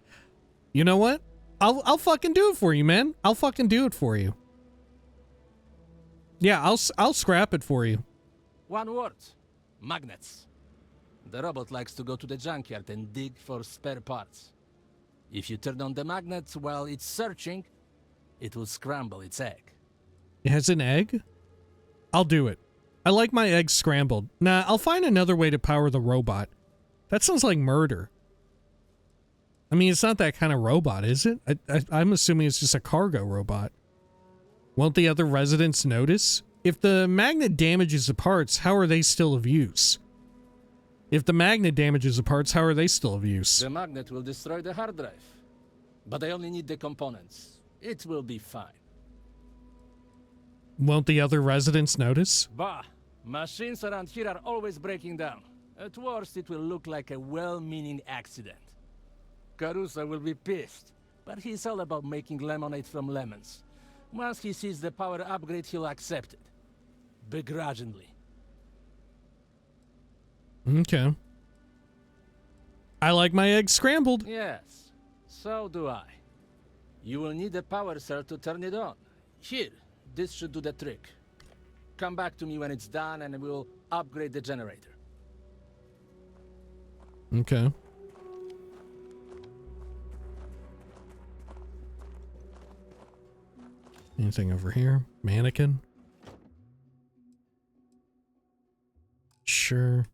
You know what? I'll fucking do it for you, man. I'll fucking do it for you. Yeah, I'll scrap it for you. One word. Magnets. The robot likes to go to the junkyard and dig for spare parts. If you turn on the magnets while it's searching, it will scramble its egg. It has an egg? I'll do it. I like my eggs scrambled. Nah, I'll find another way to power the robot. That sounds like murder. I mean, it's not that kind of robot, is it? I'm assuming it's just a cargo robot. Won't the other residents notice? If the magnet damages the parts, how are they still of use? If the magnet damages the parts, how are they still of use? The magnet will destroy the hard drive. But I only need the components. It will be fine. Won't the other residents notice? Bah! Machines around here are always breaking down. At worst, it will look like a well-meaning accident. Caruso will be pissed, but he's all about making lemonade from lemons. Once he sees the power upgrade, he'll accept it. Begrudgingly. Okay. I like my eggs scrambled. Yes, so do I. You will need a power cell to turn it on. Here, this should do the trick. Come back to me when it's done and we'll upgrade the generator. Okay. Anything over here? Mannequin? Sure.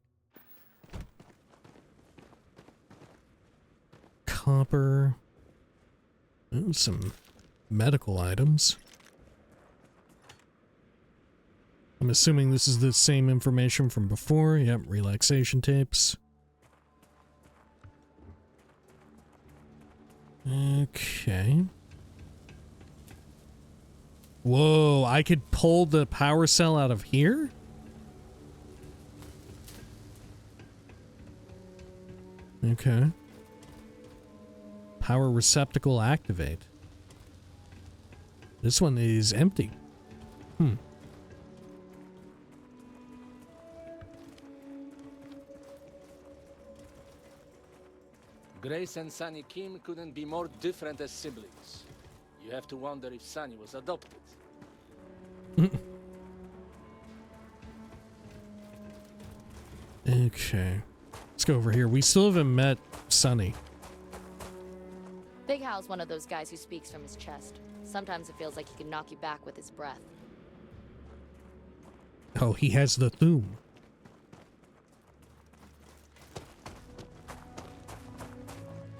Copper. Ooh, some medical items. I'm assuming this is the same information from before. Yep, relaxation tapes. Okay. Whoa, I could pull the power cell out of here? Okay. Power receptacle activate. This one is empty. Grace and Sunny Kim couldn't be more different as siblings. You have to wonder if Sunny was adopted. Okay. Let's go over here. We still haven't met Sunny. Big Hal's one of those guys who speaks from his chest. Sometimes it feels like he can knock you back with his breath. Oh, he has the Thoom.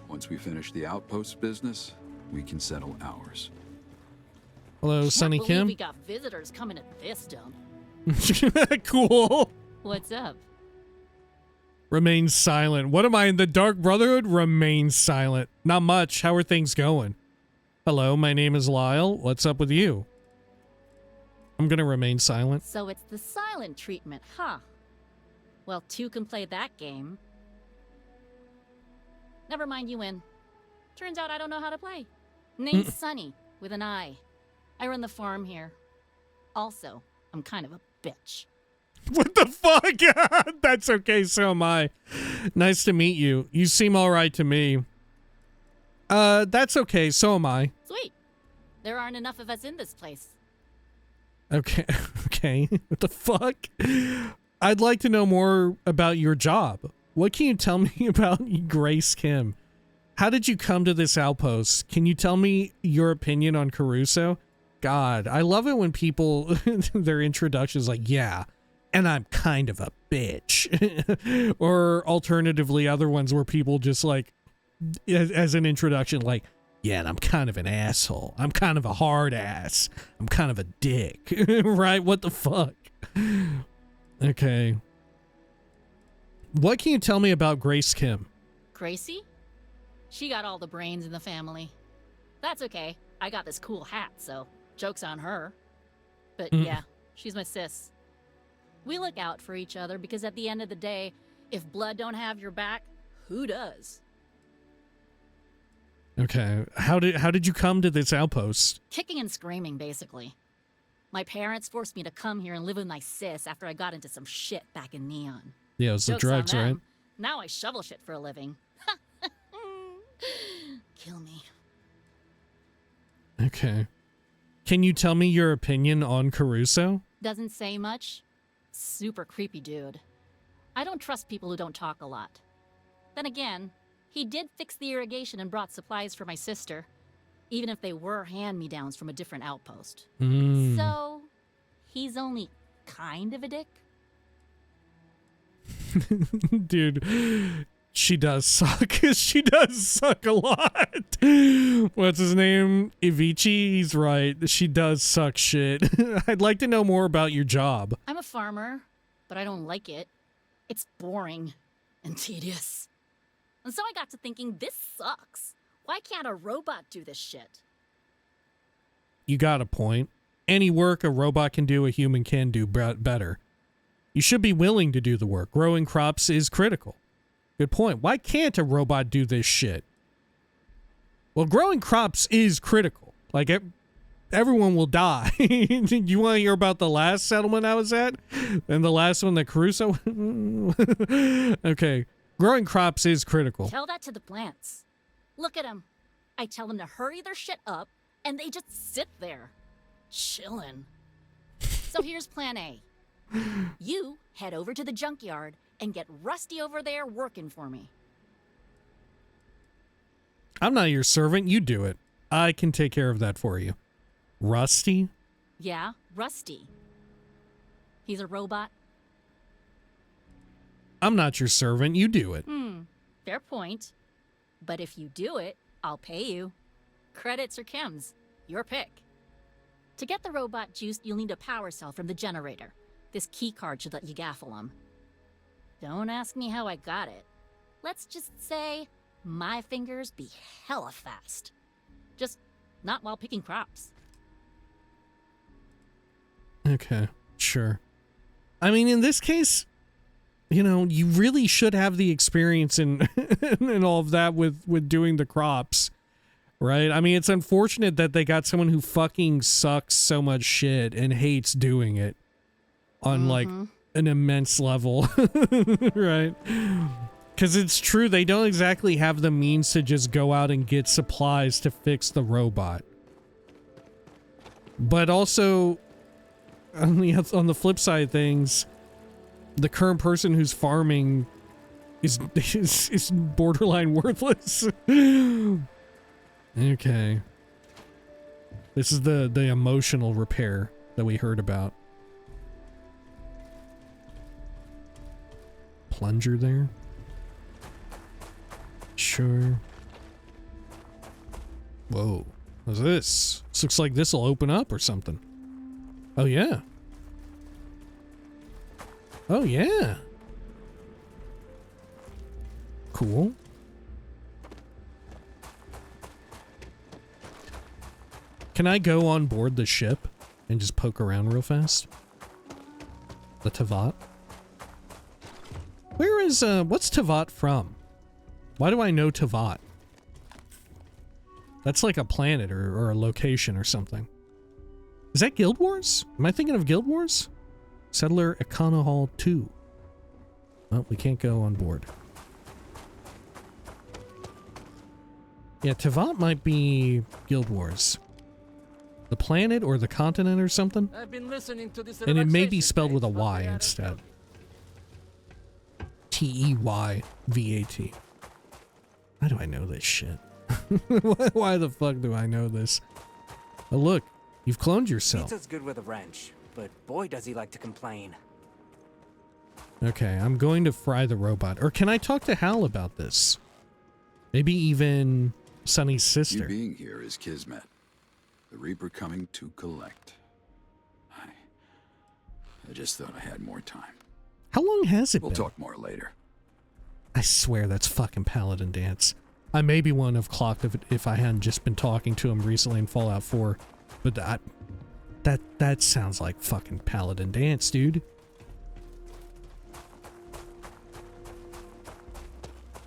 Once we finish the outpost business, we can settle ours. Hello, Sunny Can't believe Kim. we got visitors coming at this dump. Cool. What's up? Remain silent. What am I in the Dark Brotherhood? Remain silent. Not much. How are things going? Hello, my name is Lyle. What's up with you? I'm gonna remain silent. So it's the silent treatment, huh? Well, two can play that game. Never mind, you win. Turns out I don't know how to play. Name's Sunny, with an I. I run the farm here. Also, I'm kind of a bitch. What the fuck? That's okay, so am I. Nice to meet you. You seem alright to me. That's okay, so am I. Sweet. There aren't enough of us in this place. Okay, okay. What the fuck? I'd like to know more about your job. What can you tell me about Grace Kim? How did you come to this outpost? Can you tell me your opinion on Caruso? God, I love it when people, their introduction is like, yeah, and I'm kind of a bitch. Or alternatively, other ones where people just like, as an introduction, like, Yeah, and I'm kind of an asshole. I'm kind of a hard ass. I'm kind of a dick. Right? What the fuck? Okay. What can you tell me about Grace Kim? Gracie? She got all the brains in the family. That's okay. I got this cool hat, so joke's on her. But yeah, she's my sis. We look out for each other because at the end of the day, if blood don't have your back, who does? Okay. How did you come to this outpost? Kicking and screaming, basically. My parents forced me to come here and live with my sis after I got into some shit back in Neon. Yeah, it was the Joke's on drugs, them. right? Now I shovel shit for a living. Kill me. Okay. Can you tell me your opinion on Caruso? Doesn't say much. Super creepy dude. I don't trust people who don't talk a lot. Then again, he did fix the irrigation and brought supplies for my sister, even if they were hand-me-downs from a different outpost. So, he's only kind of a dick. Dude, she does suck. She does suck a lot. What's his name? Ivici? He's right. She does suck shit. I'd like to know more about your job. I'm a farmer, but I don't like it. It's boring and tedious. And so I got to thinking, this sucks. Why can't a robot do this shit? You got a point. Any work a robot can do, a human can do better. You should be willing to do the work. Growing crops is critical. Good point. Why can't a robot do this shit? Well, growing crops is critical. Like, everyone will die. You want to hear about the last settlement I was at? And the last one that Caruso? Okay. Growing crops is critical. Tell that to the plants. Look at them. I tell them to hurry their shit up, and they just sit there. Chillin'. So here's plan A. You head over to the junkyard and get Rusty over there working for me. I'm not your servant. You do it. I can take care of that for you. Rusty? Yeah, Rusty. He's a robot. I'm not your servant. You do it. Fair point. But if you do it, I'll pay you. Credits or chems. Your pick. To get the robot juiced, you'll need a power cell from the generator. This key card should let you gaffle him. Don't ask me how I got it. Let's just say my fingers be hella fast. Just not while picking crops. Okay, sure. I mean, in this case, you know, you really should have the experience in and all of that with doing the crops, right? I mean, it's unfortunate that they got someone who fucking sucks so much shit and hates doing it on like an immense level, right? Because it's true, they don't exactly have the means to just go out and get supplies to fix the robot. But also, on the flip side of things, the current person who's farming is borderline worthless. Okay. This is the emotional repair that we heard about. Plunger there? Sure. Whoa. What's this? This looks like this will open up or something. Oh, yeah. Oh, yeah. Cool. Can I go on board the ship and just poke around real fast? The Tavat? Where is, what's Tavat from? Why do I know Tavat? That's like a planet or a location or something. Is that Guild Wars? Am I thinking of Guild Wars? Settler Econohall 2. Well, we can't go on board. Yeah, Tavat might be Guild Wars. The planet or the continent or something? I've been listening to this, and it may be spelled with a Y instead. T-E-Y-V-A-T. Why do I know this shit? Why the fuck do I know this? Oh, look. You've cloned yourself. Pizza's good with a wrench, but boy does he like to complain. Okay, I'm going to fry the robot. Or can I talk to Hal about this? Maybe even Sunny's You sister. being here is kismet. The Reaper coming to collect. I just thought I had more time. How long has it We'll been? talk more later. I swear that's fucking Paladin Dance. I maybe wouldn't have clocked if I hadn't just been talking to him recently in Fallout 4. But that sounds like fucking Paladin Dance, dude.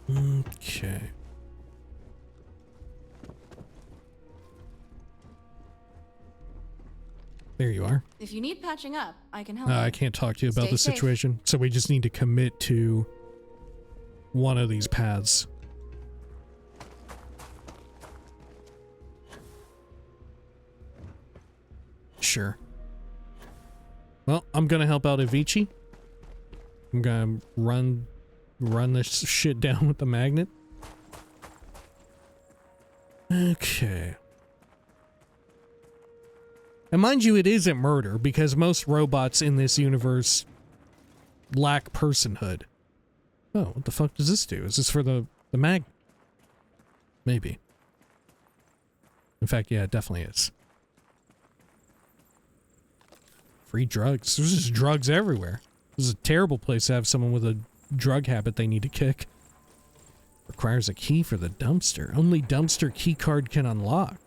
Okay. There you are. If you need patching up, I can help. I can't talk to you about Stay the safe. situation, so we just need to commit to one of these paths. Sure. Well, I'm gonna help out Avicii. I'm gonna run this shit down with the magnet. Okay. And mind you, it isn't murder, because most robots in this universe lack personhood. Oh, what the fuck does this do? Is this for the magnet? Maybe. In fact, yeah, it definitely is. Free drugs. There's just drugs everywhere. This is a terrible place to have someone with a drug habit they need to kick. Requires a key for the dumpster. Only dumpster key card can unlock.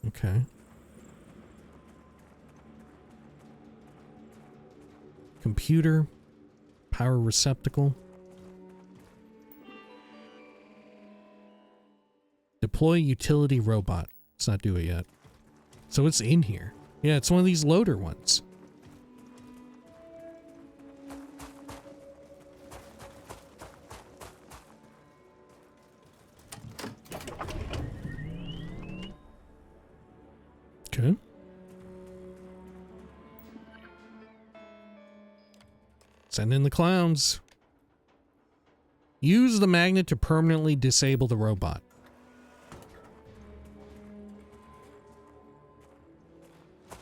Okay. Computer. Power receptacle. Deploy utility robot. Let's not do it yet. So it's in here. Yeah, it's one of these loader ones. Okay. Send in the clowns. Use the magnet to permanently disable the robot.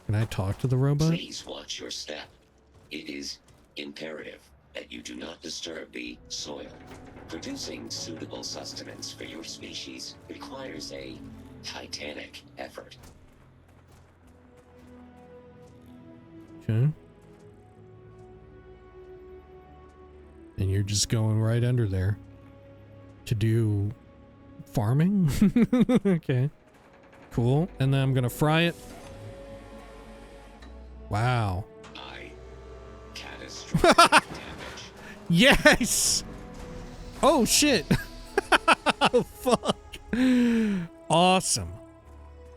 Can I talk to the robot? Please watch your step. It is imperative that you do not disturb the soil. Producing suitable sustenance for your species requires a titanic effort. Okay. And you're just going right under there to do farming? Okay. Cool. And then I'm gonna fry it. Wow. Catastrophic damage. Yes! Oh shit. Oh fuck. Awesome.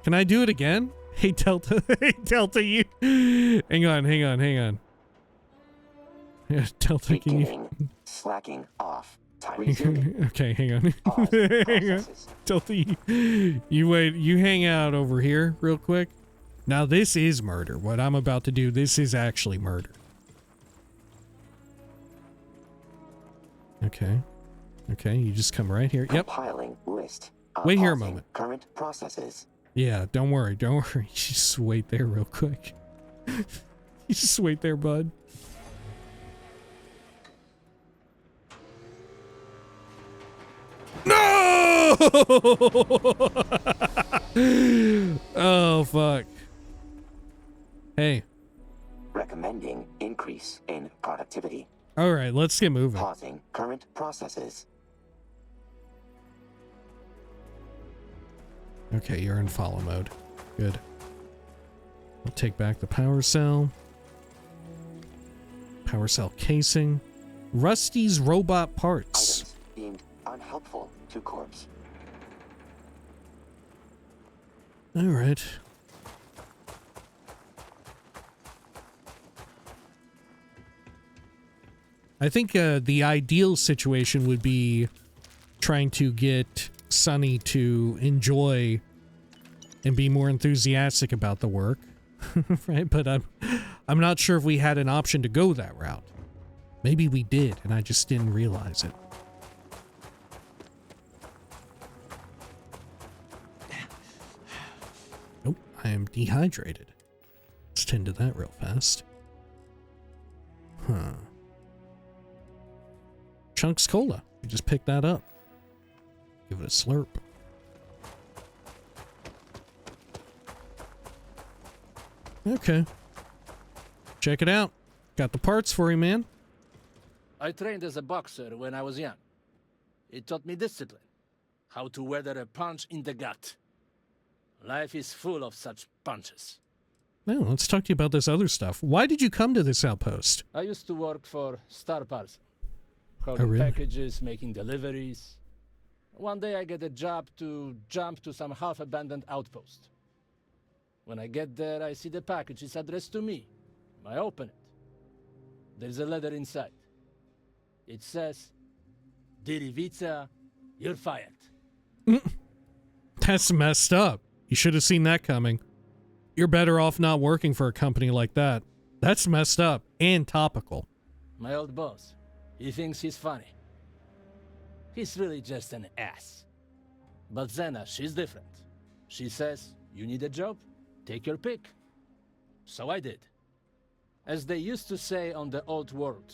Can I do it again? Hey Delta. Hey Delta, you. Hang on. Yeah, Delta, can you? Slacking off. Time resuming. Okay, hang on. Pause. Hang on. Delta, you wait. You hang out over here real quick. Now this is murder. What I'm about to do, this is actually murder. Okay. Okay, you just come right here. Yep. Compiling list. Wait here a Pausing moment. Current processes. Yeah, don't worry. You just wait there real quick. You just wait there, bud. No! Oh, fuck. Hey. Recommending increase in productivity. All right, let's get moving. Pausing current processes. Okay, you're in follow mode. Good. I'll take back the power cell. Power cell casing. Rusty's robot parts. Items deemed unhelpful to corpse. All right. I think the ideal situation would be trying to get Sunny to enjoy and be more enthusiastic about the work, right? But I'm not sure if we had an option to go that route. Maybe we did, and I just didn't realize it. Nope, I am dehydrated. Let's tend to that real fast. Huh. Chunks Cola. We just picked that up. Give it a slurp. Okay. Check it out. Got the parts for you, man. I trained as a boxer when I was young. It taught me discipline, how to weather a punch in the gut. Life is full of such punches. Well, let's talk to you about this other stuff. Why did you come to this outpost? I used to work for Starfield, Oh, calling really? packages, making deliveries. One day I get a job to jump to some half-abandoned outpost. When I get there, I see the package is addressed to me. I open it. There's a letter inside. It says, Dirivica, you're fired. That's messed up. You should have seen that coming. You're better off not working for a company like that. That's messed up and topical. My old boss, he thinks he's funny. He's really just an ass. But Zena, she's different. She says, you need a job? Take your pick. So I did. As they used to say on the old world,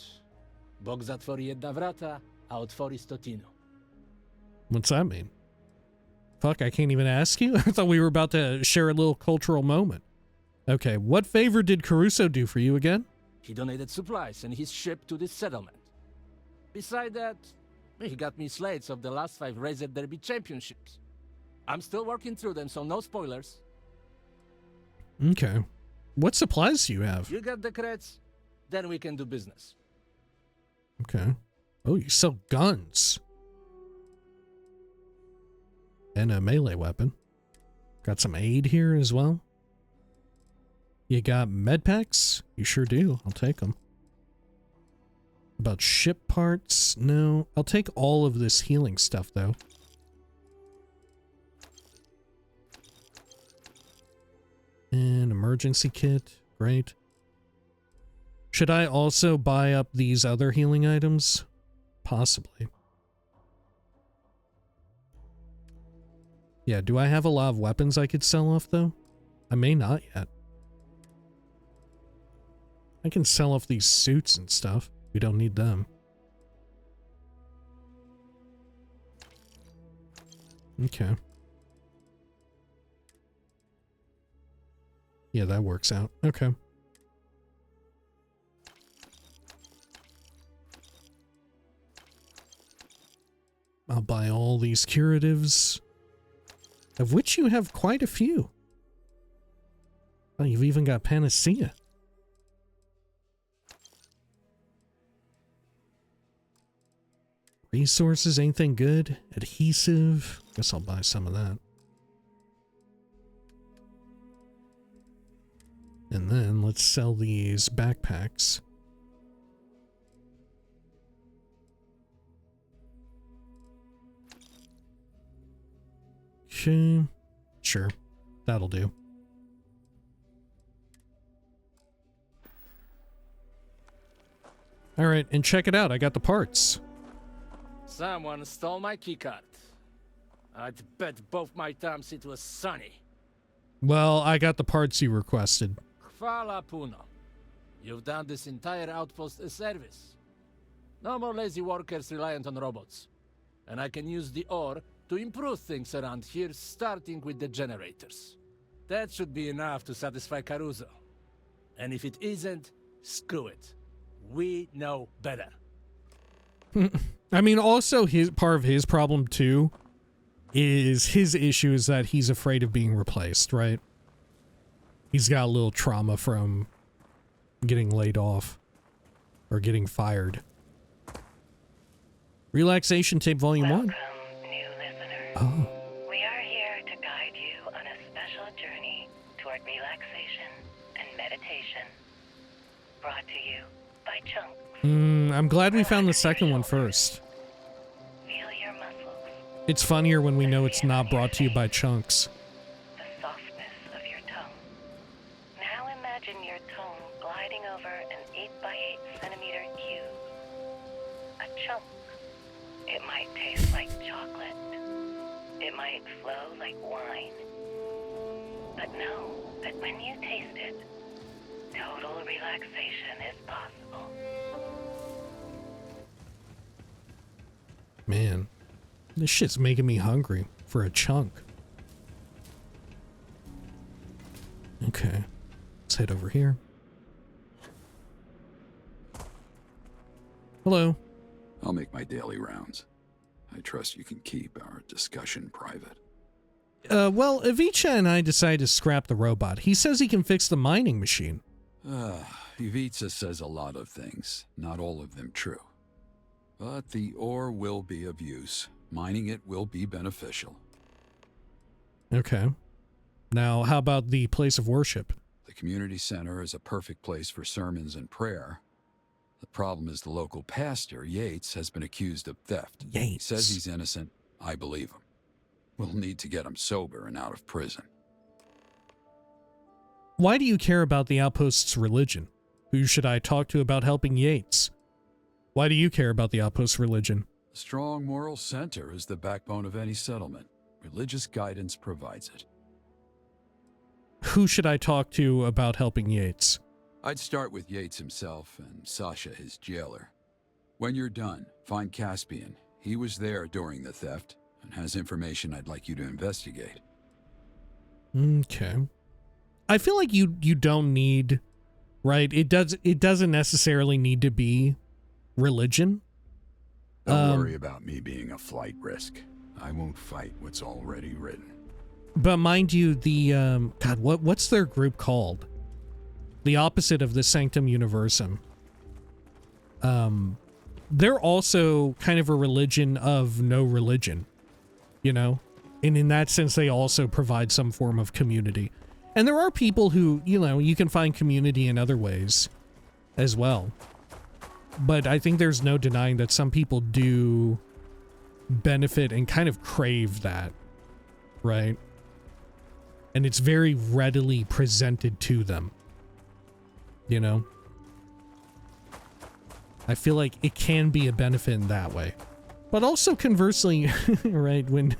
Bóg zatwori jedna wrata, a otwori stotinu. What's that mean? Fuck, I can't even ask you? I thought we were about to share a little cultural moment. Okay, what favor did Caruso do for you again? He donated supplies and his ship to this settlement. Beside that, he got me slates of the last 5 Razor Derby championships. I'm still working through them, so no spoilers. Okay. What supplies do you have? You got the creds, then we can do business. Okay. Oh, you sell guns. And a melee weapon. Got some aid here as well. You got med packs? You sure do. I'll take them. About ship parts? No. I'll take all of this healing stuff, though. An emergency kit. Great. Should I also buy up these other healing items? Possibly. Yeah, do I have a lot of weapons I could sell off, though? I may not yet. I can sell off these suits and stuff. We don't need them. Okay. Yeah, that works out. Okay. I'll buy all these curatives, of which you have quite a few. Oh, you've even got panacea. Resources, anything good? Adhesive. Guess I'll buy some of that. And then let's sell these backpacks. Okay. Sure. That'll do. Alright, and check it out. I got the parts. Someone stole my keycard. I'd bet both my times it was Sunny. Well, I got the parts you requested. Chwala puno. You've done this entire outpost a service. No more lazy workers reliant on robots. And I can use the ore to improve things around here, starting with the generators. That should be enough to satisfy Caruso. And if it isn't, screw it. We know better. I mean, also part of his problem too is his issue is that he's afraid of being replaced, right? He's got a little trauma from getting laid off or getting fired. Relaxation tape volume 1. Welcome, new listeners. Oh. We are here to guide you on a special journey toward relaxation and meditation. Brought to you by Chunk. I'm glad we found the second one first. Feel your muscles. It's funnier when we know it's not brought to you by Chunks. The softness of your tongue. Now imagine your tongue gliding over an 8x8 centimeter cube. A chunk. It might taste like chocolate. It might flow like wine. But know that when you taste it, total relaxation is possible. Man, This shit's making me hungry for a chunk. Okay. Let's head over here. Hello. I'll make my daily rounds. I trust you can keep our discussion private. Well, Ivica and I decided to scrap the robot. He says he can fix the mining machine. Ivica says a lot of things, not all of them true. But the ore will be of use. Mining it will be beneficial. Okay. Now, how about the place of worship? The community center is a perfect place for sermons and prayer. The problem is the local pastor, Yates, has been accused of theft. Yates. He says he's innocent. I believe him. We'll need to get him sober and out of prison. Why do you care about the outpost's religion? Who should I talk to about helping Yates? Why do you care about the outpost's religion? A strong moral center is the backbone of any settlement. Religious guidance provides it. Who should I talk to about helping Yates? I'd start with Yates himself and Sasha, his jailer. When you're done, find Caspian. He was there during the theft and has information I'd like you to investigate. Okay. I feel like you don't need, right? It doesn't necessarily need to be religion. Don't worry about me being a flight risk. I won't fight what's already written. But mind you, the God, what's their group called? The opposite of the Sanctum Universum. They're also kind of a religion of no religion, you know? And in that sense, they also provide some form of community. And there are people who, you know, you can find community in other ways as well. But I think there's no denying that some people do benefit and kind of crave that, right? And it's very readily presented to them, you know? I feel like it can be a benefit in that way. But also conversely, right, when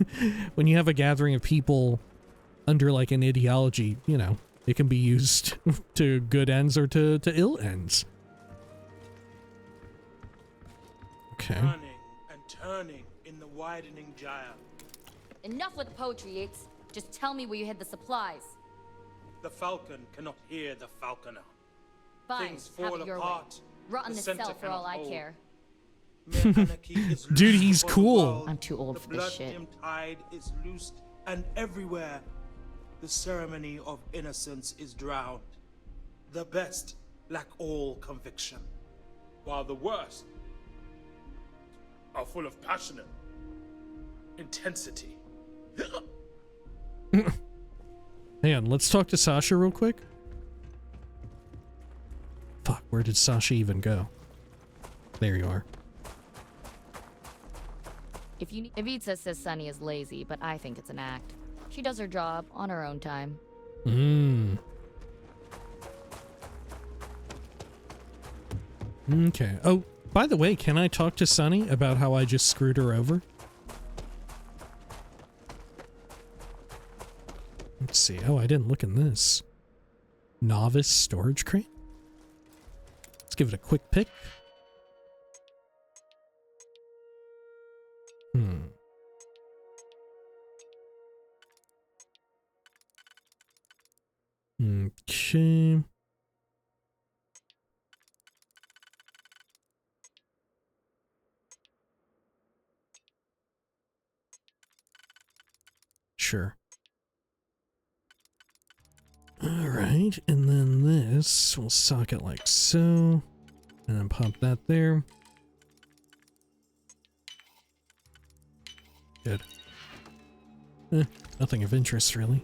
you have a gathering of people under like an ideology, you know, it can be used to good ends or to ill ends. Okay. Turning and turning in the widening gyre. Enough with the poetry, Yates. Just tell me where you hid the supplies. The falcon cannot hear the falconer. Fine, Things have fall it your apart. way. Rot in The this center cell for all cannot I hold. care. Dude, he's cool. I'm too old for this shit. The blood-dimmed tide is loosed, and everywhere the ceremony of innocence is drowned. The best lack all conviction, while the worst are full of passionate intensity. Hang on, let's talk to Sasha real quick. Fuck, where did Sasha even go? There you are. Ivica says Sunny is lazy, but I think it's an act. She does her job on her own time. Okay. Oh, by the way, can I talk to Sunny about how I just screwed her over? Let's see. Oh, I didn't look in this. Novice storage crate? Let's give it a quick pick. Okay. Sure. Alright, and then this, we'll sock it like so. And then pop that there. Good. Nothing of interest, really.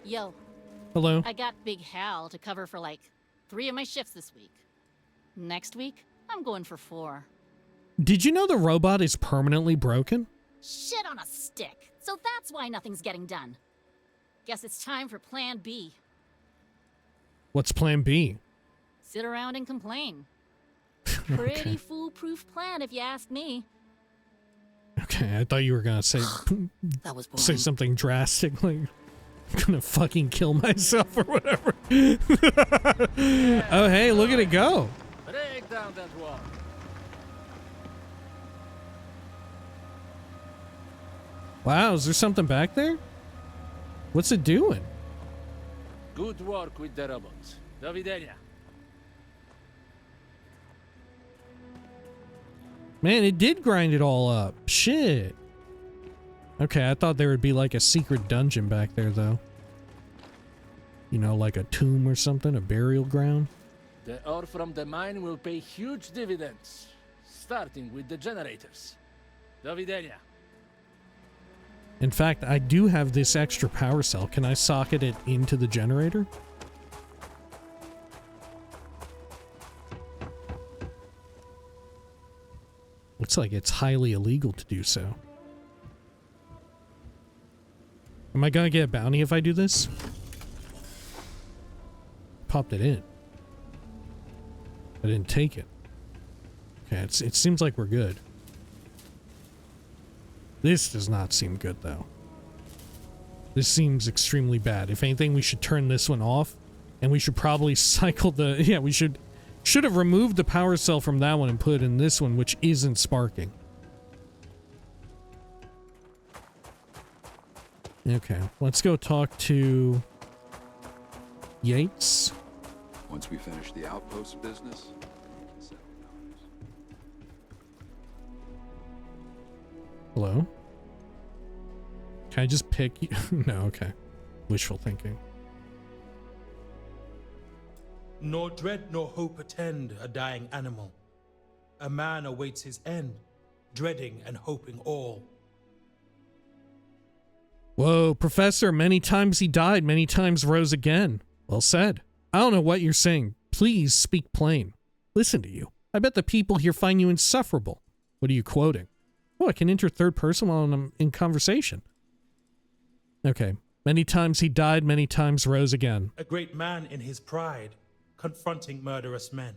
Yo. Hello. I got Big Hal to cover for like 3 of my shifts this week. Next week, I'm going for 4. Did you know the robot is permanently broken? Shit on a stick. So that's why nothing's getting done. Guess it's time for Plan B. What's Plan B? Sit around and complain. Pretty foolproof plan if you ask me. Okay, I thought you were gonna say That was say boring. something drastic like I'm gonna fucking kill myself or whatever. Oh hey, look at it go. Break down. down that wall. Wow, is there something back there? What's it doing? Good work with the robots. Do widzenia. Man, it did grind it all up. Shit. Okay, I thought there would be like a secret dungeon back there, though. You know, like a tomb or something, a burial ground. The ore from the mine will pay huge dividends, starting with the generators. Do widzenia. In fact, I do have this extra power cell. Can I socket it into the generator? Looks like it's highly illegal to do so. Am I gonna get a bounty if I do this? Popped it in. I didn't take it. Okay, it seems like we're good. This does not seem good, though. This seems extremely bad. If anything, we should turn this one off, and we should probably cycle the... Yeah, we should have removed the power cell from that one and put it in this one, which isn't sparking. Okay, let's go talk to Yates. Once we finish the outpost business. Hello? Can I just pick you? No, okay. Wishful thinking. Nor dread nor hope attend a dying animal. A man awaits his end, dreading and hoping all. Whoa, Professor, many times he died, many times rose again. Well said. I don't know what you're saying. Please speak plain. Listen to you. I bet the people here find you insufferable. What are you quoting? Oh, I can enter third person while I'm in conversation. Okay. Many times he died, many times rose again. A great man in his pride, confronting murderous men.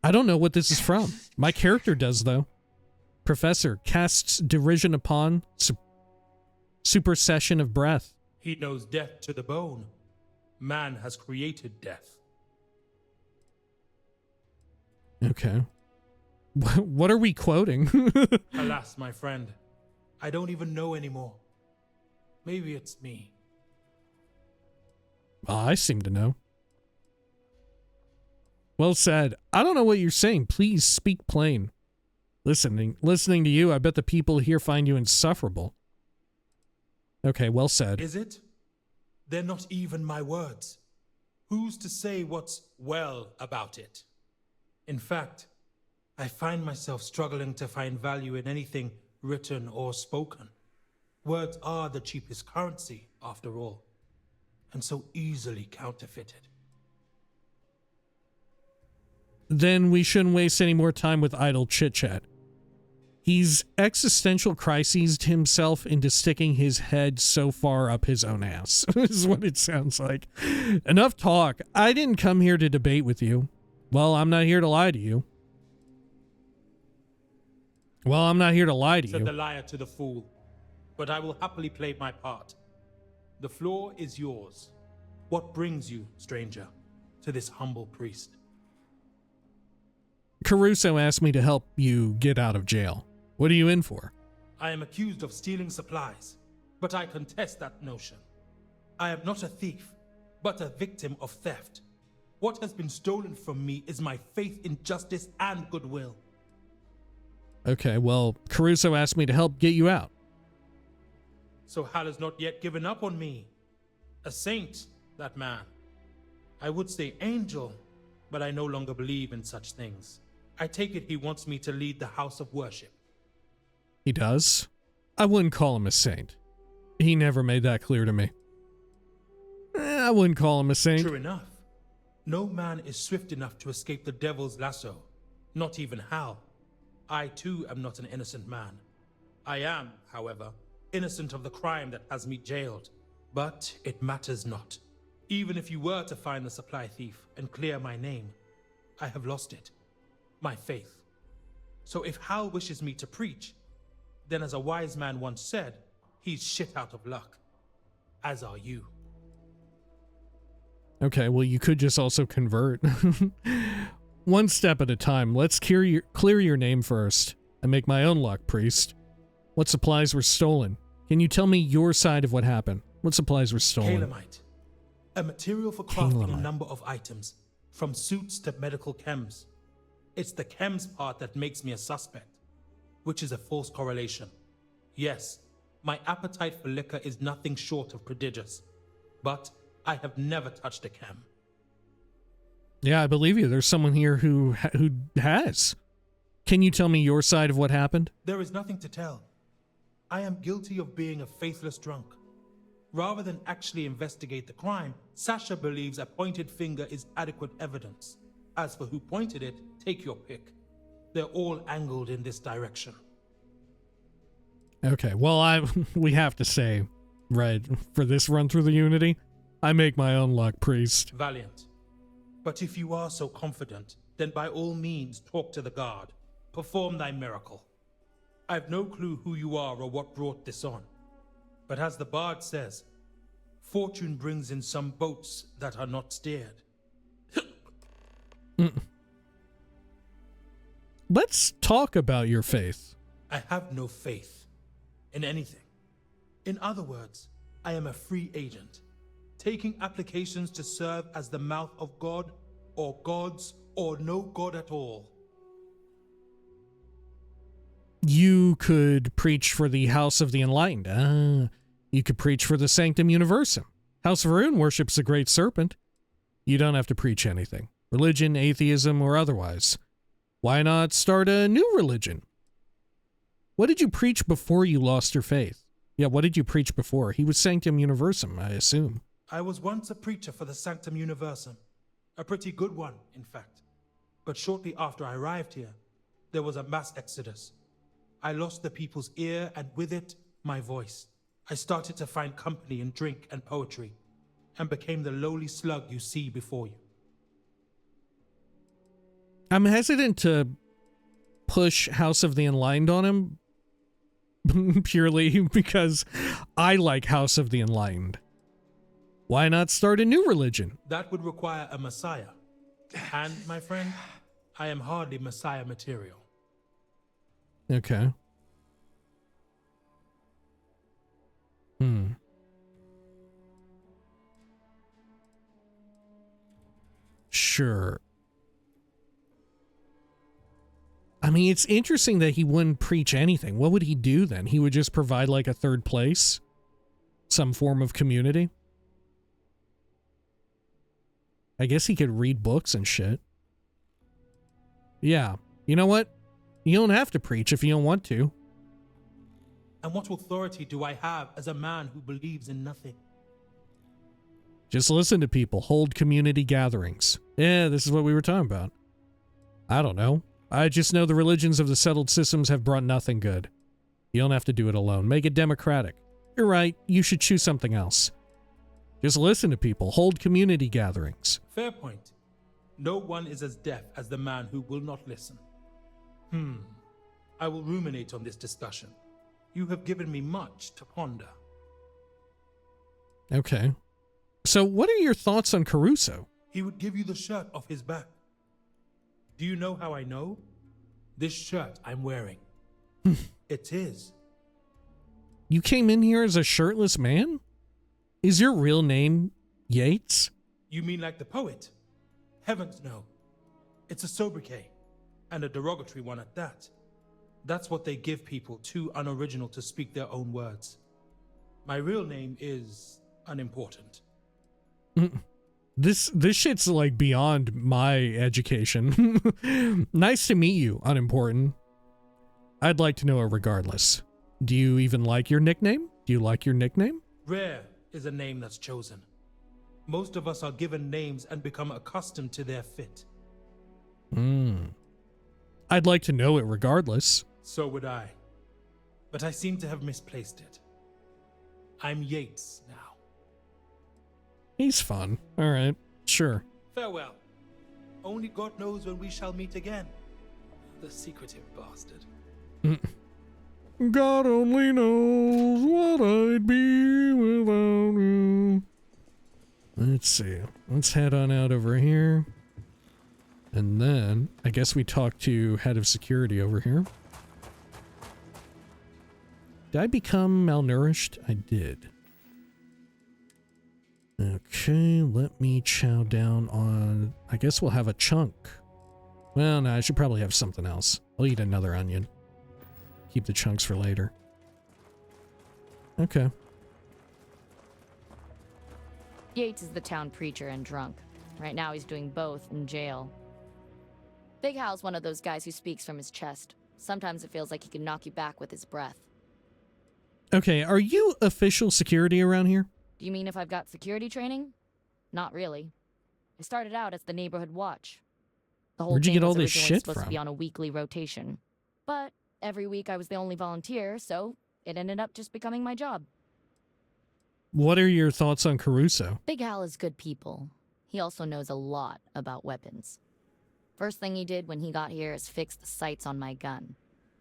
I don't know what this is from. My character does, though. Professor casts derision upon supersession of breath. He knows death to the bone. Man has created death. Okay. What are we quoting? Alas, my friend, I don't even know anymore. Maybe it's me. I seem to know. Well said. I don't know what you're saying. Please speak plain. Listening to you, I bet the people here find you insufferable. Okay, well said. Is it? They're not even my words. Who's to say what's well about it? In fact, I find myself struggling to find value in anything written or spoken. Words are the cheapest currency, after all, and so easily counterfeited. Then we shouldn't waste any more time with idle chit-chat. He's existential crisised himself into sticking his head so far up his own ass. This is what it sounds like. Enough talk. I didn't come here to debate with you. Well, I'm not here to lie to you. Said the liar to the fool, but I will happily play my part. The floor is yours. What brings you, stranger, to this humble priest? Caruso asked me to help you get out of jail. What are you in for? I am accused of stealing supplies, but I contest that notion. I am not a thief, but a victim of theft. What has been stolen from me is my faith in justice and goodwill. Okay, well, Caruso asked me to help get you out. So Hal has not yet given up on me. A saint, that man. I would say angel, but I no longer believe in such things. I take it he wants me to lead the house of worship. He does? I wouldn't call him a saint. He never made that clear to me. I wouldn't call him a saint. True enough. No man is swift enough to escape the devil's lasso. Not even Hal. I too am not an innocent man. I am, however, innocent of the crime that has me jailed. But it matters not. Even if you were to find the supply thief and clear my name, I have lost it. My faith. So if Hal wishes me to preach, then as a wise man once said, he's shit out of luck. As are you. Okay, well, you could just also convert. One step at a time. Let's clear your name first. I make my own luck, priest. What supplies were stolen? Can you tell me your side of what happened? What supplies were stolen? Calamite. A material for crafting a number of items, from suits to medical chems. It's the chems part that makes me a suspect, which is a false correlation. Yes, my appetite for liquor is nothing short of prodigious, but I have never touched a chem. Yeah, I believe you. There's someone here who has. Can you tell me your side of what happened? There is nothing to tell. I am guilty of being a faithless drunk. Rather than actually investigate the crime, Sasha believes a pointed finger is adequate evidence. As for who pointed it, take your pick. They're all angled in this direction. Okay, well, we have to say, right, for this run through the Unity, I make my own luck, priest. Valiant. But if you are so confident, then by all means talk to the guard. Perform thy miracle. I've no clue who you are or what brought this on. But as the bard says, fortune brings in some boats that are not steered. Let's talk about your faith. I have no faith in anything. In other words, I am a free agent, taking applications to serve as the mouth of God, or gods, or no god at all. You could preach for the House of the Enlightened. You could preach for the Sanctum Universum. House of Varun worships the Great Serpent. You don't have to preach anything. Religion, atheism, or otherwise. Why not start a new religion? What did you preach before you lost your faith? Yeah, what did you preach before? He was Sanctum Universum, I assume. I was once a preacher for the Sanctum Universum. A pretty good one, in fact. But shortly after I arrived here, there was a mass exodus. I lost the people's ear, and with it, my voice. I started to find company in drink and poetry, and became the lowly slug you see before you. I'm hesitant to push House of the Enlightened on him, purely because I like House of the Enlightened. Why not start a new religion? That would require a messiah. And, my friend, I am hardly messiah material. Okay. Sure. I mean, it's interesting that he wouldn't preach anything. What would he do then? He would just provide like a third place? Some form of community? I guess he could read books and shit. Yeah. You know what? You don't have to preach if you don't want to. And what authority do I have as a man who believes in nothing? Just listen to people. Hold community gatherings. Yeah, this is what we were talking about. I don't know. I just know the religions of the settled systems have brought nothing good. You don't have to do it alone. Make it democratic. You're right. You should choose something else. Just listen to people. Hold community gatherings. Fair point. No one is as deaf as the man who will not listen. I will ruminate on this discussion. You have given me much to ponder. Okay. So what are your thoughts on Caruso? He would give you the shirt off his back. Do you know how I know? This shirt I'm wearing. It's his. You came in here as a shirtless man? Is your real name Yates? You mean like the poet? Heavens no. It's a sobriquet, and a derogatory one at that. That's what they give people too unoriginal to speak their own words. My real name is unimportant. This shit's like beyond my education. Nice to meet you, unimportant. I'd like to know it regardless. Do you even like your nickname? Do you like your nickname? Rare is a name that's chosen. Most of us are given names and become accustomed to their fit. I'd like to know it regardless. So would I. But I seem to have misplaced it. I'm Yates now. He's fun. All right, sure. Farewell. Only God knows when we shall meet again. The secretive bastard. God only knows what I'd be without you. Let's see. Let's head on out over here. And then, I guess we talk to head of security over here. Did I become malnourished? I did. Okay, let me chow down on... I guess we'll have a chunk. Well, no, I should probably have something else. I'll eat another onion. Keep the chunks for later. Okay. Yates is the town preacher and drunk. Right now he's doing both in jail. Big Hal's one of those guys who speaks from his chest. Sometimes it feels like he can knock you back with his breath. Okay, are you official security around here? Do you mean if I've got security training? Not really. I started out as the neighborhood watch. The whole Where'd you thing get all was this originally shit supposed from? to be on a weekly rotation. But every week I was the only volunteer, so it ended up just becoming my job. What are your thoughts on Caruso? Big Hal is good people. He also knows a lot about weapons. First thing he did when he got here is fix the sights on my gun.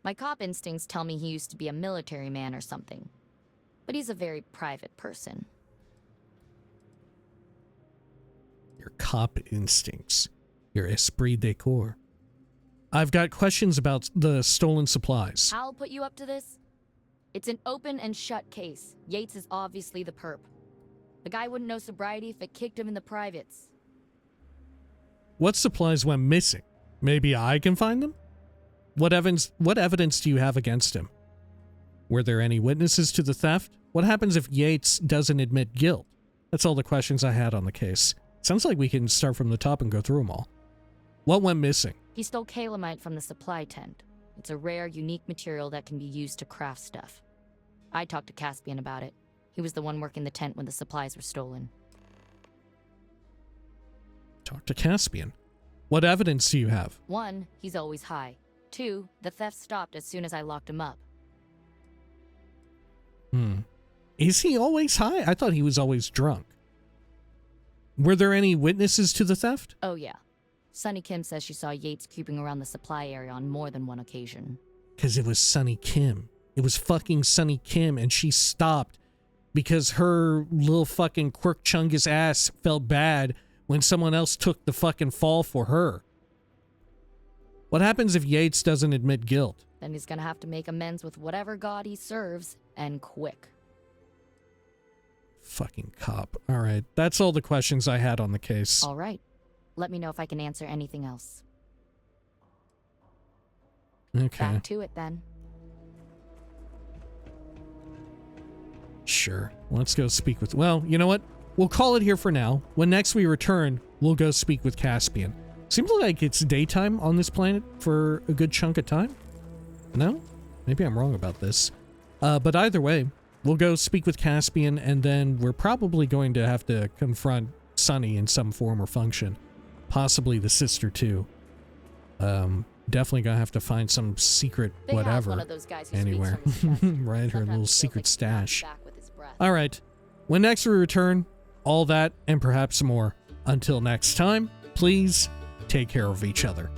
My cop instincts tell me he used to be a military man or something. But he's a very private person. Your cop instincts. Your esprit de corps. I've got questions about the stolen supplies. Hal put you up to this? It's an open and shut case. Yates is obviously the perp. The guy wouldn't know sobriety if it kicked him in the privates. What supplies went missing? Maybe I can find them? What evidence do you have against him? Were there any witnesses to the theft? What happens if Yates doesn't admit guilt? That's all the questions I had on the case. Sounds like we can start from the top and go through them all. What went missing? He stole calamite from the supply tent. It's a rare, unique material that can be used to craft stuff. I talked to Caspian about it. He was the one working the tent when the supplies were stolen. Talk to Caspian. What evidence do you have? 1, he's always high. 2, the theft stopped as soon as I locked him up. Is he always high? I thought he was always drunk. Were there any witnesses to the theft? Oh yeah. Sunny Kim says she saw Yates creeping around the supply area on more than one occasion. Because it was Sunny Kim. It was fucking Sunny Kim, and she stopped because her little fucking quirk chungus ass felt bad when someone else took the fucking fall for her. What happens if Yates doesn't admit guilt? Then he's gonna have to make amends with whatever god he serves, and quick. Fucking cop. Alright, that's all the questions I had on the case. Alright. Let me know if I can answer anything else. Okay. Back to it then. Sure. Let's go speak with... Well, you know what? We'll call it here for now. When next we return, we'll go speak with Caspian. Seems like it's daytime on this planet for a good chunk of time. No? Maybe I'm wrong about this. But either way, we'll go speak with Caspian, and then we're probably going to have to confront Sunny in some form or function. Possibly the sister, too. Definitely gonna have to find some secret Big Hal's whatever one of those guys who anywhere. speaks from his chest. Right, her Sometimes little it feels secret like he knocks you stash. back with his breath. All right. When next we return, all that and perhaps more. Until next time, please take care of each other.